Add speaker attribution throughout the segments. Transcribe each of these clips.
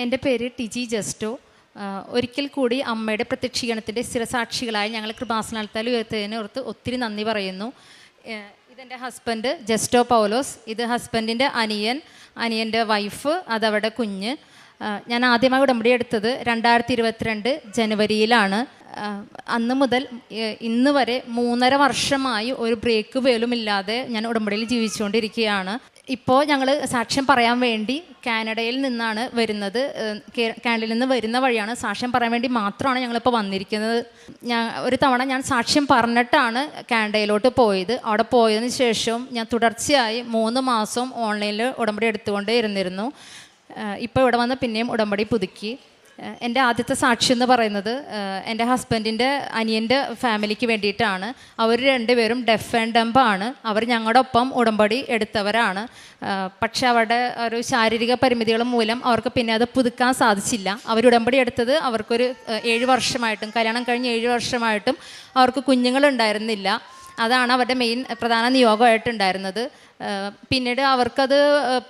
Speaker 1: എൻ്റെ പേര് TG Justo. ഒരിക്കൽ കൂടി അമ്മയുടെ പ്രത്യക്ഷീകരണത്തിൻ്റെ സ്ഥിരസാക്ഷികളായി ഞങ്ങൾ കൃപാസനത്താൽ ഉയർത്തതിനെ ഓർത്ത് ഒത്തിരി നന്ദി പറയുന്നു. ഇതെൻ്റെ ഹസ്ബൻഡ് ജസ്റ്റോ പൗലോസ്, ഇത് ഹസ്ബൻഡിൻ്റെ അനിയൻ്റെ വൈഫ്, അതവിടെ കുഞ്ഞ്. ഞാൻ ആദ്യമായി ഉടമ്പടി എടുത്തത് 2022 ജനുവരിയിലാണ്. അന്ന് മുതൽ ഇന്ന് വരെ 3.5 വർഷമായി ഒരു ബ്രേക്ക് പോലുമില്ലാതെ ഞാൻ ഉടമ്പടിയിൽ ജീവിച്ചുകൊണ്ടിരിക്കുകയാണ്. ഇപ്പോൾ ഞങ്ങൾ സാക്ഷ്യം പറയാൻ വേണ്ടി കാനഡയിൽ നിന്നാണ് വരുന്നത്. കാനഡയിൽ നിന്ന് വരുന്ന വഴിയാണ്, സാക്ഷ്യം പറയാൻ വേണ്ടി മാത്രമാണ് ഞങ്ങളിപ്പോൾ വന്നിരിക്കുന്നത്. ഒരു തവണ ഞാൻ സാക്ഷ്യം പറഞ്ഞിട്ടാണ് കാനഡയിലോട്ട് പോയത്. അവിടെ പോയതിന് ശേഷം ഞാൻ തുടർച്ചയായി 3 മാസം ഓൺലൈനിൽ ഉടമ്പടി എടുത്തുകൊണ്ടേ ഇരുന്നിരുന്നു. ഇപ്പോൾ ഇവിടെ വന്ന് പിന്നെയും ഉടമ്പടി പുതുക്കി. എൻ്റെ ആദ്യത്തെ സാക്ഷി എന്ന് പറയുന്നത് എൻ്റെ ഹസ്ബൻഡിൻ്റെ അനിയൻ്റെ ഫാമിലിക്ക് വേണ്ടിയിട്ടാണ്. അവർ രണ്ടുപേരും ഡെഫ് ആൻഡ് ഡംബ് ആണ്. അവർ ഞങ്ങളുടെ ഒപ്പം ഉടമ്പടി എടുത്തവരാണ്. പക്ഷേ അവരുടെ ഒരു ശാരീരിക പരിമിതികൾ മൂലം അവർക്ക് പിന്നെ അത് പുതുക്കാൻ സാധിച്ചില്ല. അവർ ഉടമ്പടി എടുത്തത് അവർക്കൊരു 7 വർഷമായിട്ടും, കല്യാണം കഴിഞ്ഞ് 7 വർഷമായിട്ടും അവർക്ക് കുഞ്ഞുങ്ങളുണ്ടായിരുന്നില്ല. അതാണ് അവരുടെ പ്രധാന നിയോഗമായിട്ടുണ്ടായിരുന്നത്. പിന്നീട് അവർക്കത്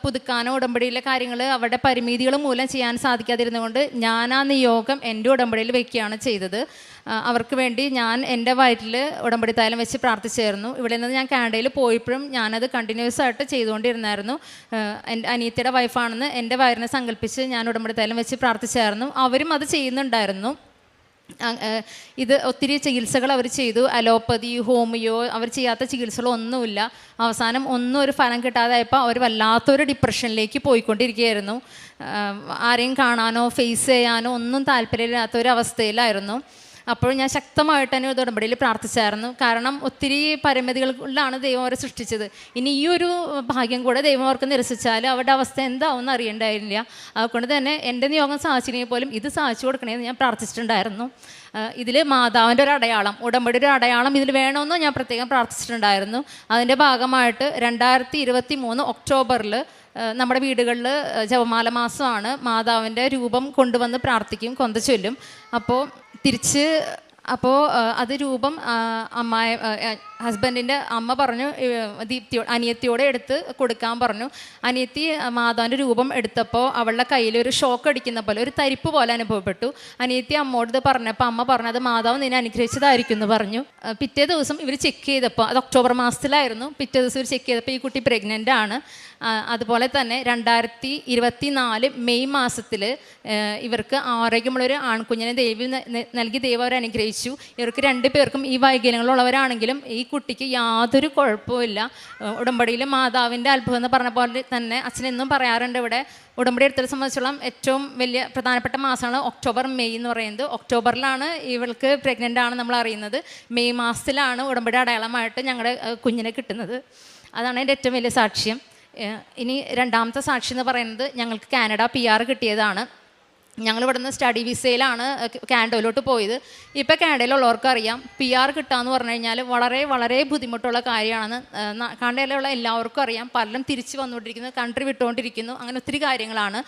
Speaker 1: പുതുക്കാനോ ഉടമ്പടിയിലെ കാര്യങ്ങൾ അവരുടെ പരിമിതികൾ മൂലം ചെയ്യാൻ സാധിക്കാതിരുന്നുകൊണ്ട് ഞാൻ ആ നിയോഗം എൻ്റെ ഉടമ്പടിയിൽ വയ്ക്കുകയാണ് ചെയ്തത്. അവർക്ക് വേണ്ടി ഞാൻ എൻ്റെ വയറ്റിൽ ഉടമ്പടി തൈലം വെച്ച് പ്രാർത്ഥിച്ചായിരുന്നു. ഇവിടെ നിന്ന് ഞാൻ കാനഡയിൽ പോയപ്പോഴും ഞാനത് കണ്ടിന്യൂസ് ആയിട്ട് ചെയ്തുകൊണ്ടിരുന്നായിരുന്നു. എൻ്റെ അനിയത്തിയുടെ വൈഫാണെന്ന് എൻ്റെ വയറിനെ സങ്കല്പിച്ച് ഞാൻ ഉടമ്പടി തൈലം വെച്ച് പ്രാർത്ഥിച്ചായിരുന്നു. അവരും അത് ചെയ്യുന്നുണ്ടായിരുന്നു. ഇത് ഒത്തിരി ചികിത്സകൾ അവർ ചെയ്തു. അലോപ്പതി, ഹോമിയോ, അവർ ചെയ്യാത്ത ചികിത്സകളൊന്നുമില്ല. അവസാനം ഒന്നും ഒരു ഫലം കിട്ടാതായപ്പോൾ അവർ വല്ലാത്തൊരു ഡിപ്രഷനിലേക്ക് പോയിക്കൊണ്ടിരിക്കുകയായിരുന്നു. ആരെയും കാണാനോ ഫേസ് ചെയ്യാനോ ഒന്നും താല്പര്യമില്ലാത്തൊരവസ്ഥയിലായിരുന്നു. അപ്പോൾ ഞാൻ ശക്തമായിട്ട് തന്നെ ഉടമ്പടിയിൽ പ്രാർത്ഥിച്ചായിരുന്നു. കാരണം ഒത്തിരി പരിമിതികളിലാണ് ദൈവം അവരെ സൃഷ്ടിച്ചത്. ഇനി ഈ ഒരു ഭാഗ്യം കൂടെ ദൈവം അവർക്ക് നിരസിച്ചാൽ അവരുടെ അവസ്ഥ എന്താവും അറിയണ്ടായിരുന്നില്ല. അതുകൊണ്ട് തന്നെ എൻ്റെ നിയോഗം സാധിച്ചില്ലെങ്കിൽ പോലും ഇത് സാധിച്ചു കൊടുക്കണമെന്ന് ഞാൻ പ്രാർത്ഥിച്ചിട്ടുണ്ടായിരുന്നു. ഇതിൽ മാതാവിൻ്റെ ഒരു അടയാളം, ഉടമ്പടി ഒരു അടയാളം ഇതിൽ വേണമെന്ന് ഞാൻ പ്രത്യേകം പ്രാർത്ഥിച്ചിട്ടുണ്ടായിരുന്നു. അതിൻ്റെ ഭാഗമായിട്ട് 2023 ഒക്ടോബറിൽ നമ്മുടെ വീടുകളിൽ ജപമാല മാസമാണ്. മാതാവിൻ്റെ രൂപം കൊണ്ടുവന്ന് പ്രാർത്ഥിക്കും, കൊന്ത ചൊല്ലും. അപ്പോൾ അത് രൂപം ഹസ്ബൻഡിൻ്റെ അമ്മ പറഞ്ഞു, അനിയത്തിയോട് എടുത്ത് കൊടുക്കാൻ പറഞ്ഞു. അനിയത്തി മാതാവിൻ്റെ രൂപം എടുത്തപ്പോൾ അവളുടെ കയ്യിൽ ഒരു ഷോക്ക് അടിക്കുന്ന പോലെ ഒരു തരിപ്പ് പോലെ അനുഭവപ്പെട്ടു. അനിയത്തി അമ്മോട് പറഞ്ഞപ്പോൾ അമ്മ പറഞ്ഞത് മാതാവ് നിന്നെ അനുഗ്രഹിച്ചതായിരിക്കും എന്ന് പറഞ്ഞു. പിറ്റേ ദിവസം ഇവർ ചെക്ക് ചെയ്തപ്പോൾ, അത് ഒക്ടോബർ മാസത്തിലായിരുന്നു, പിറ്റേ ദിവസം ഇവർ ചെക്ക് ചെയ്തപ്പോൾ ഈ കുട്ടി പ്രഗ്നൻ്റ് ആണ്. അതുപോലെ തന്നെ 2024 മെയ് മാസത്തിൽ ഇവർക്ക് ആരോഗ്യമുള്ളൊരു ആൺകുഞ്ഞിനെ നൽകി ദൈവം അവരെ അനുഗ്രഹിച്ചു. ഇവർക്ക് 2 പേർക്കും ഈ വൈകല്യങ്ങളുള്ളവരാണെങ്കിലും ഈ കുട്ടിക്ക് യാതൊരു കുഴപ്പമില്ല. ഉടമ്പടിയിൽ മാതാവിൻ്റെ അത്ഭുതം എന്ന് പറഞ്ഞ പോലെ തന്നെ അച്ഛനെന്നും പറയാറുണ്ട്, ഇവിടെ ഉടമ്പടി എടുത്തതിനെ സംബന്ധിച്ചോളം ഏറ്റവും വലിയ പ്രധാനപ്പെട്ട മാസമാണ് ഒക്ടോബർ, മെയ് എന്ന് പറയുന്നത്. ഒക്ടോബറിലാണ് ഇവൾക്ക് പ്രഗ്നൻ്റ് ആണ് നമ്മൾ അറിയുന്നത്. മെയ് മാസത്തിലാണ് ഉടമ്പടി അടയാളമായിട്ട് ഞങ്ങളുടെ കുഞ്ഞിനെ കിട്ടുന്നത്. അതാണ് എൻ്റെ ഏറ്റവും വലിയ സാക്ഷ്യം. ഇനി രണ്ടാമത്തെ സാക്ഷി എന്ന് പറയുന്നത് ഞങ്ങൾക്ക് കാനഡ PR കിട്ടിയതാണ്. ഞങ്ങളിവിടെ നിന്ന് സ്റ്റഡി വിസയിലാണ് കാനഡയിലോട്ട് പോയത്. ഇപ്പോൾ കാനഡയിലുള്ളവർക്ക് അറിയാം, PR കിട്ടാമെന്ന് പറഞ്ഞു കഴിഞ്ഞാൽ വളരെ വളരെ ബുദ്ധിമുട്ടുള്ള കാര്യമാണെന്ന് കാനഡയിലുള്ള എല്ലാവർക്കും അറിയാം. പലരും തിരിച്ച് വന്നുകൊണ്ടിരിക്കുന്നു, കൺട്രി വിട്ടുകൊണ്ടിരിക്കുന്നു, അങ്ങനെ ഒത്തിരി കാര്യങ്ങളാണ്.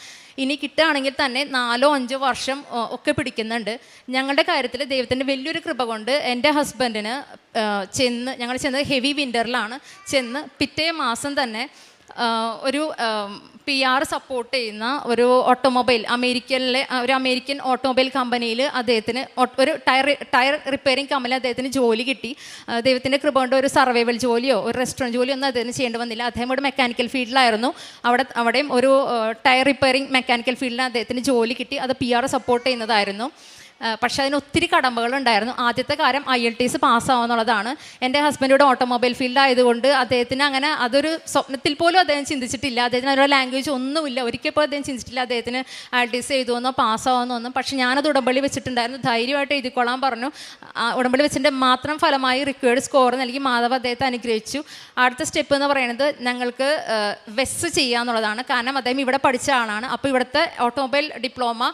Speaker 1: ഇനി കിട്ടുകയാണെങ്കിൽ തന്നെ 4-5 വർഷം ഒക്കെ പിടിക്കുന്നുണ്ട്. ഞങ്ങളുടെ കാര്യത്തിൽ ദൈവത്തിൻ്റെ വലിയൊരു കൃപ കൊണ്ട് എൻ്റെ ഹസ്ബൻഡിന് ഞങ്ങൾ ചെന്നത് ഹെവി വിൻ്ററിലാണ്. പിറ്റേ മാസം തന്നെ ഒരു PR സപ്പോർട്ട് ചെയ്യുന്ന ഒരു ഓട്ടോമൊബൈൽ, ഒരു അമേരിക്കൻ ഓട്ടോമൊബൈൽ കമ്പനിയിൽ അദ്ദേഹത്തിന് ഒരു ടയർ റിപ്പയറിംഗ് കമ്പനിയിൽ അദ്ദേഹത്തിന് ജോലി കിട്ടി. ദൈവത്തിൻ്റെ കൃപ കൊണ്ട് ഒരു സർവൈവൽ ജോലിയോ ഒരു റെസ്റ്റോറൻറ്റ് ജോലിയോ ഒന്നും അദ്ദേഹത്തിന് ചെയ്യേണ്ടി വന്നില്ല. അദ്ദേഹം ഒരു മെക്കാനിക്കൽ ഫീൽഡിലായിരുന്നു. അവിടെയും ഒരു ടയർ റിപ്പയറിംഗ് മെക്കാനിക്കൽ ഫീൽഡിൽ അദ്ദേഹത്തിന് ജോലി കിട്ടി. അത് PR സപ്പോർട്ട് ചെയ്യുന്നതായിരുന്നു. പക്ഷേ അതിന് ഒത്തിരി കടമ്പകളുണ്ടായിരുന്നു. ആദ്യത്തെ കാര്യം IELTS പാസ്സാവുന്നുള്ളതാണ്. എൻ്റെ ഹസ്ബൻഡിയുടെ ഓട്ടോമൊബൈൽ ഫീൽഡ് ആയതുകൊണ്ട് അദ്ദേഹത്തിന് അങ്ങനെ അതൊരു സ്വപ്നത്തിൽ പോലും അദ്ദേഹം ചിന്തിച്ചിട്ടില്ല. അദ്ദേഹത്തിന് അതിനുള്ള ലാംഗ്വേജ് ഒന്നുമില്ല. ഒരിക്കൽ പോലും അദ്ദേഹം ചിന്തിച്ചിട്ടില്ല അദ്ദേഹത്തിന് IELTS എഴുതുമെന്നോ പാസ്സാവുമെന്നോ. പക്ഷേ ഞാനത് ഉടമ്പടി വെച്ചിട്ടുണ്ടായിരുന്നു. ധൈര്യമായിട്ട് എഴുതിക്കൊള്ളാൻ പറഞ്ഞു. ഉടമ്പടി വെച്ചിൻ്റെ മാത്രം ഫലമായി റിക്വയർഡ് സ്കോർ നൽകി മാധവ് അദ്ദേഹത്തെ അനുഗ്രഹിച്ചു. അടുത്ത സ്റ്റെപ്പ് എന്ന് പറയുന്നത് ഞങ്ങൾക്ക് വെസ് ചെയ്യാന്നുള്ളതാണ്. കാരണം അദ്ദേഹം ഇവിടെ പഠിച്ച ആളാണ്. അപ്പോൾ ഇവിടുത്തെ ഓട്ടോമൊബൈൽ ഡിപ്ലോമ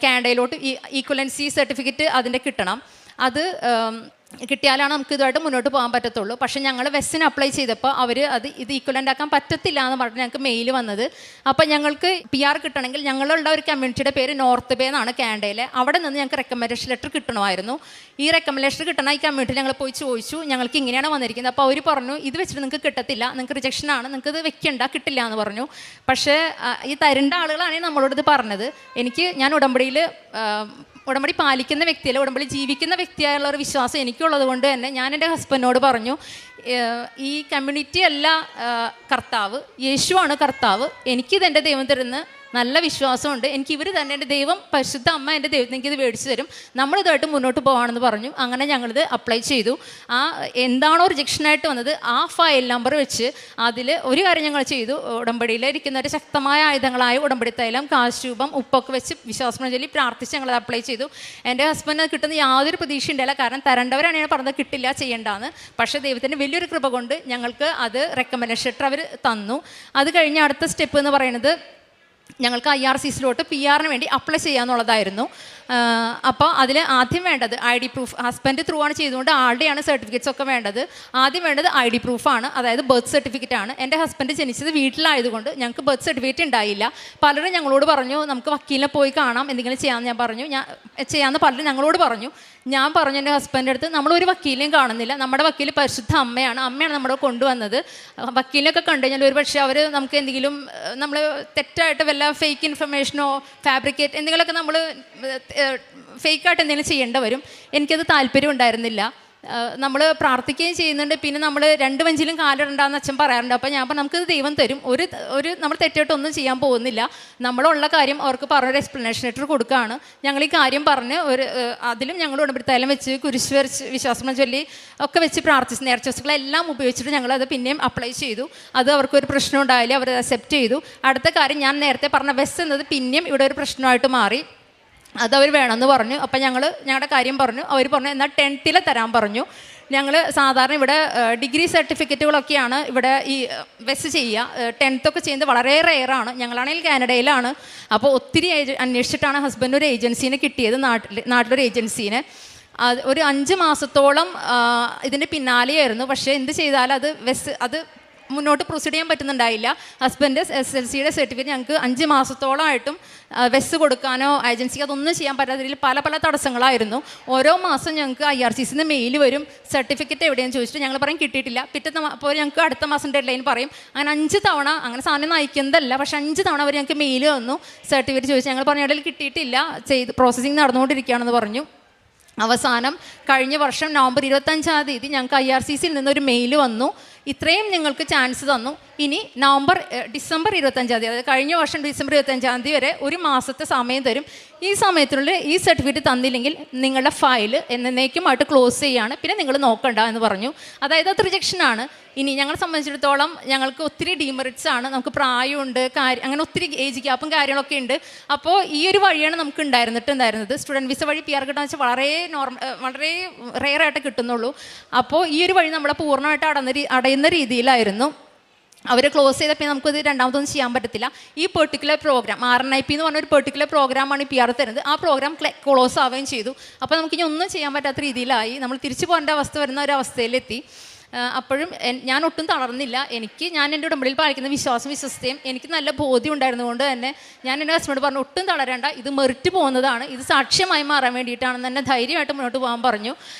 Speaker 1: കാനഡയിലോട്ട് ഈക്വലൻസി സർട്ടിഫിക്കറ്റ് അതിൻ്റെ കിട്ടണം. അത് കിട്ടിയാലാണ് നമുക്ക് ഇതുമായിട്ട് മുന്നോട്ട് പോകാൻ പറ്റത്തുള്ളൂ. പക്ഷേ ഞങ്ങൾ വെസ്സിന് അപ്ലൈ ചെയ്തപ്പോൾ അവർ ഇത് ഈക്വലൻ്റ് ആക്കാൻ പറ്റത്തില്ല എന്ന് പറഞ്ഞ് ഞങ്ങൾക്ക് മെയിൽ വന്നത്. അപ്പോൾ ഞങ്ങൾക്ക് PR കിട്ടണമെങ്കിൽ ഞങ്ങളുള്ള ഒരു കമ്മ്യൂണിറ്റിയുടെ പേര് നോർത്ത് ബേ എന്നാണ്, കാനഡയിലെ. അവിടെ നിന്ന് ഞങ്ങൾക്ക് റെക്കമെൻഡേഷൻ ലെറ്റർ കിട്ടണമായിരുന്നു. ഈ റെക്കമെൻഡേഷൻ കിട്ടണ ഈ കമ്മ്യൂണിറ്റി ഞങ്ങൾ പോയി ചോദിച്ചു, ഞങ്ങൾക്ക് ഇങ്ങനെയാണ് വന്നിരിക്കുന്നത്. അപ്പോൾ അവർ പറഞ്ഞു ഇത് വെച്ചിട്ട് നിങ്ങൾക്ക് കിട്ടത്തില്ല, നിങ്ങൾക്ക് റിജക്ഷനാണ്, നിങ്ങൾക്ക് ഇത് വെക്കണ്ട, കിട്ടില്ല എന്ന് പറഞ്ഞു. പക്ഷേ ഈ തരേണ്ട ആളുകളാണ് നമ്മളോട് ഇത് പറഞ്ഞത്. ഞാൻ ഉടമ്പടി പാലിക്കുന്ന വ്യക്തിയല്ല, ഉടമ്പടി ജീവിക്കുന്ന വ്യക്തിയായുള്ള ഒരു വിശ്വാസം എനിക്കുള്ളത് കൊണ്ട് തന്നെ ഞാൻ എൻ്റെ ഹസ്ബൻഡിനോട് പറഞ്ഞു, ഈ കമ്മ്യൂണിറ്റി അല്ല കർത്താവ്, യേശുവാണ് കർത്താവ്. എനിക്കിതെൻ്റെ ദൈവം തരുന്ന നല്ല വിശ്വാസമുണ്ട്. എനിക്ക് ഇവർ തന്നെ, എൻ്റെ ദൈവം, പരിശുദ്ധ അമ്മ എൻ്റെ ദൈവത്തിന് എനിക്കിത് മേടിച്ച് തരും, നമ്മളിതായിട്ട് മുന്നോട്ട് പോകാമെന്ന് പറഞ്ഞു. അങ്ങനെ ഞങ്ങളിത് അപ്ലൈ ചെയ്തു. എന്താണോ റിജക്ഷനായിട്ട് വന്നത് ആ ഫയൽ നമ്പർ വെച്ച് അതിൽ ഒരു കാര്യം ഞങ്ങൾ ചെയ്തു. ഉടമ്പടിയിൽ ഇരിക്കുന്ന ഒരു ശക്തമായ ആയുധങ്ങളായ ഉടമ്പടി തൈലം, കാശുരൂപം, ഉപ്പൊക്കെ വെച്ച് വിശ്വാസം ചൊല്ലി പ്രാർത്ഥിച്ച് ഞങ്ങളത് അപ്ലൈ ചെയ്തു. എൻ്റെ ഹസ്ബൻഡ് അത് കിട്ടുന്ന യാതൊരു പ്രതീക്ഷ ഉണ്ടായില്ല. കാരണം തരേണ്ടവരാണ് ഞാൻ പറഞ്ഞത് കിട്ടില്ല, ചെയ്യേണ്ടതെന്ന്. പക്ഷേ ദൈവത്തിൻ്റെ വലിയൊരു കൃപ കൊണ്ട് ഞങ്ങൾക്ക് അത് റെക്കമെൻഡേഷൻ ലെറ്റർ അവർ തന്നു. അത് കഴിഞ്ഞ് അടുത്ത സ്റ്റെപ്പ് എന്ന് പറയുന്നത് ഞങ്ങൾക്ക് IRCCയിലോട്ട് PR വേണ്ടി അപ്ലൈ ചെയ്യാമെന്നുള്ളതായിരുന്നു. അപ്പോൾ അതിൽ ആദ്യം വേണ്ടത് ID പ്രൂഫ്. ഹസ്ബൻഡ് ത്രൂ ആണ് ചെയ്തുകൊണ്ട് ആളുടെയാണ് സർട്ടിഫിക്കറ്റ്സ് ഒക്കെ വേണ്ടത്. ആദ്യം വേണ്ടത് ID പ്രൂഫാണ്, അതായത് ബർത്ത് സർട്ടിഫിക്കറ്റ് ആണ്. എൻ്റെ ഹസ്ബൻഡ് ജനിച്ചത് വീട്ടിലായതുകൊണ്ട് ഞങ്ങൾക്ക് ബർത്ത് സർട്ടിഫിക്കറ്റ് ഉണ്ടായില്ല. പലരും ഞങ്ങളോട് പറഞ്ഞു നമുക്ക് വക്കീലിനെ പോയി കാണാം, എന്തെങ്കിലും ചെയ്യാമെന്ന് ഞാൻ പറഞ്ഞു. ചെയ്യാമെന്ന് പലരും ഞങ്ങളോട് പറഞ്ഞു. ഞാൻ പറഞ്ഞു എൻ്റെ ഹസ്ബൻഡിൻ്റെ അടുത്ത്, നമ്മളൊരു വക്കീലിനെയും കാണുന്നില്ല, നമ്മുടെ വക്കീൽ പരിശുദ്ധ അമ്മയാണ് നമ്മുടെ കൊണ്ടുവന്നത്. വക്കീലിനൊക്കെ കണ്ടു കഴിഞ്ഞാൽ ഒരു പക്ഷേ അവർ നമുക്ക് എന്തെങ്കിലും നമ്മൾ തെറ്റായിട്ട് വല്ല ഫേക്ക് ഇൻഫർമേഷനോ ഫാബ്രിക്കേറ്റ് എന്തെങ്കിലുമൊക്കെ നമ്മൾ ഫേക്കായിട്ട് എന്തെങ്കിലും ചെയ്യേണ്ടി വരും. എനിക്കത് താല്പര്യം ഉണ്ടായിരുന്നില്ല. നമ്മൾ പ്രാർത്ഥിക്കുകയും ചെയ്യുന്നുണ്ട്, പിന്നെ നമ്മൾ 2 വഞ്ചിലും കാലിടണ്ടെന്ന് അച്ഛൻ പറയാറുണ്ട്. അപ്പോൾ ഞാൻ പറഞ്ഞു നമുക്കിത് ദൈവം തരും, ഒരു നമ്മൾ തെറ്റായിട്ടൊന്നും ചെയ്യാൻ പോകുന്നില്ല, നമ്മളുള്ള കാര്യം അവർക്ക് പറഞ്ഞൊരു എക്സ്പ്ലനേഷൻ ലെറ്റർ കൊടുക്കുകയാണ്. ഞങ്ങൾ ഈ കാര്യം പറഞ്ഞ് അതിലും ഞങ്ങൾ ഉടമ്പടിത്തൈലം വെച്ച് കുരിശ് വരച്ച് വിശ്വാസം ചൊല്ലി ഒക്കെ വെച്ച് പ്രാർത്ഥിച്ച് നേർച്ചകളെല്ലാം ഉപയോഗിച്ചിട്ട് ഞങ്ങളത് പിന്നെയും അപ്ലൈ ചെയ്തു. അത് അവർക്കൊരു പ്രശ്നം ഉണ്ടായില്ല, അവർ അക്സെപ്റ്റ് ചെയ്തു. അടുത്ത കാര്യം ഞാൻ നേരത്തെ പറഞ്ഞ വെസ് എന്നത് പിന്നെയും ഇവിടെ ഒരു പ്രശ്നമായിട്ട് മാറി. അതവർ വേണമെന്ന് പറഞ്ഞു. അപ്പം ഞങ്ങളുടെ കാര്യം പറഞ്ഞു. അവർ പറഞ്ഞു എന്നാൽ 10th തരാൻ പറഞ്ഞു. ഞങ്ങൾ സാധാരണ ഇവിടെ ഡിഗ്രി സർട്ടിഫിക്കറ്റുകളൊക്കെയാണ് ഇവിടെ ഈ വെസ് ചെയ്യുക. 10th ഒക്കെ ചെയ്യുന്നത് വളരെ റെയറാണ്. ഞങ്ങളാണെങ്കിൽ കാനഡയിലാണ്. അപ്പോൾ ഒത്തിരി അന്വേഷിച്ചിട്ടാണ് ഹസ്ബൻഡ് ഒരു ഏജൻസീനെ കിട്ടിയത്, നാട്ടിലൊരു ഏജൻസീനെ. ഒരു 5 മാസത്തോളം ഇതിൻ്റെ പിന്നാലെയായിരുന്നു. പക്ഷേ എന്ത് ചെയ്താലും അത് മുന്നോട്ട് പ്രൊസീഡ് ചെയ്യാൻ പറ്റുന്നുണ്ടായില്ല. ഹസ്ബൻഡ് SSLCയുടെ സർട്ടിഫിക്കറ്റ് ഞങ്ങൾക്ക് 5 മാസത്തോളമായിട്ടും വെസ് കൊടുക്കാനോ ഏജൻസിക്ക് അതൊന്നും ചെയ്യാൻ പറ്റാത്ത രീതിയിൽ പല തടസ്സങ്ങളായിരുന്നു. ഓരോ മാസം ഞങ്ങൾക്ക് IRCCന്ന് മെയിൽ വരും, സർട്ടിഫിക്കറ്റ് എവിടെയെന്ന് ചോദിച്ചിട്ട് ഞങ്ങൾ പറയും കിട്ടിയിട്ടില്ല. അപ്പോൾ ഞങ്ങൾക്ക് അടുത്ത മാസം ഡെഡ്ലൈൻ പറയും. അങ്ങനെ 5 തവണ, അങ്ങനെ സാധനം നയിക്കുന്നതല്ല, പക്ഷേ 5 തവണ അവർ ഞങ്ങൾക്ക് മെയിൽ വന്നു, സർട്ടിഫിക്കറ്റ് ചോദിച്ചു. ഞങ്ങൾ പറഞ്ഞ ഇടയിൽ കിട്ടിയിട്ടില്ല, പ്രോസസ്സിങ് നടന്നുകൊണ്ടിരിക്കുകയാണെന്ന് പറഞ്ഞു. അവസാനം കഴിഞ്ഞ വർഷം നവംബർ 25-ാം തീയതി ഞങ്ങൾക്ക് IRCCയിൽ നിന്നൊരു മെയിൽ വന്നു, ഇത്രയും നിങ്ങൾക്ക് ചാൻസ് തന്നു, ഇനി ഡിസംബർ 25-ാം തീയതി, അതായത് കഴിഞ്ഞ വർഷം ഡിസംബർ 25-ാം തീയതി വരെ ഒരു മാസത്തെ സമയം തരും. ഈ സമയത്തിനുള്ളിൽ ഈ സർട്ടിഫിക്കറ്റ് തന്നില്ലെങ്കിൽ നിങ്ങളുടെ ഫയൽ എന്നേക്കുമായിട്ട് ക്ലോസ് ചെയ്യുകയാണ്, പിന്നെ നിങ്ങൾ നോക്കണ്ട എന്ന് പറഞ്ഞു. അതായത് അത് റിജക്ഷനാണ്. ഇനി ഞങ്ങളെ സംബന്ധിച്ചിടത്തോളം ഞങ്ങൾക്ക് ഒത്തിരി ഡീമെറിറ്റ്സ് ആണ്. നമുക്ക് പ്രായമുണ്ട്, അങ്ങനെ ഒത്തിരി ഏജ് ഗ്യാപ്പും കാര്യങ്ങളൊക്കെ ഉണ്ട്. അപ്പോൾ ഈ ഒരു വഴിയാണ് നമുക്ക് ഉണ്ടായിരുന്നത്. സ്റ്റുഡൻറ്റ് വിസ വഴി PR കിട്ടാന്ന് വെച്ചാൽ വളരെ റെയർ ആയിട്ട് കിട്ടുന്നുള്ളൂ. അപ്പോൾ ഈ ഒരു വഴി നമ്മളെ പൂർണ്ണമായിട്ട് അടയുന്ന രീതിയിലായിരുന്നു. അവർ ക്ലോസ് ചെയ്തപ്പോൾ നമുക്കത് രണ്ടാമതൊന്നും ചെയ്യാൻ പറ്റത്തില്ല. ഈ പെർട്ടിക്കുലർ പ്രോഗ്രാം RNIP എന്ന് പറഞ്ഞൊരു പെർട്ടിക്കുലർ പ്രോഗ്രാമാണ് PR തരുന്നത്. ആ പ്രോഗ്രാം ക്ലോസ് ആവുകയും ചെയ്തു. അപ്പോൾ നമുക്കിനി ഒന്നും ചെയ്യാൻ പറ്റാത്ത രീതിയിലായി. നമ്മൾ തിരിച്ചു പോകേണ്ട അവസ്ഥ വരുന്ന ഒരു അവസ്ഥയിലെത്തി. അപ്പോഴും ഞാൻ ഒട്ടും തളർന്നില്ല. ഞാൻ എൻ്റെ ഉടമ്പടിയിൽ പാലിക്കുന്ന വിശ്വസ്തയും എനിക്ക് നല്ല ബോധ്യം ഉണ്ടായിരുന്നുകൊണ്ട് തന്നെ ഞാൻ എൻ്റെ ഹസ്ബൻഡ് പറഞ്ഞു ഒട്ടും തളരേണ്ട, ഇത് മെറിറ്റ് പോകുന്നതാണ്, ഇത് സാക്ഷ്യമായി മാറാൻ വേണ്ടിയിട്ടാണെന്ന് തന്നെ ധൈര്യമായിട്ട് മുന്നോട്ട് പോകാൻ പറഞ്ഞു.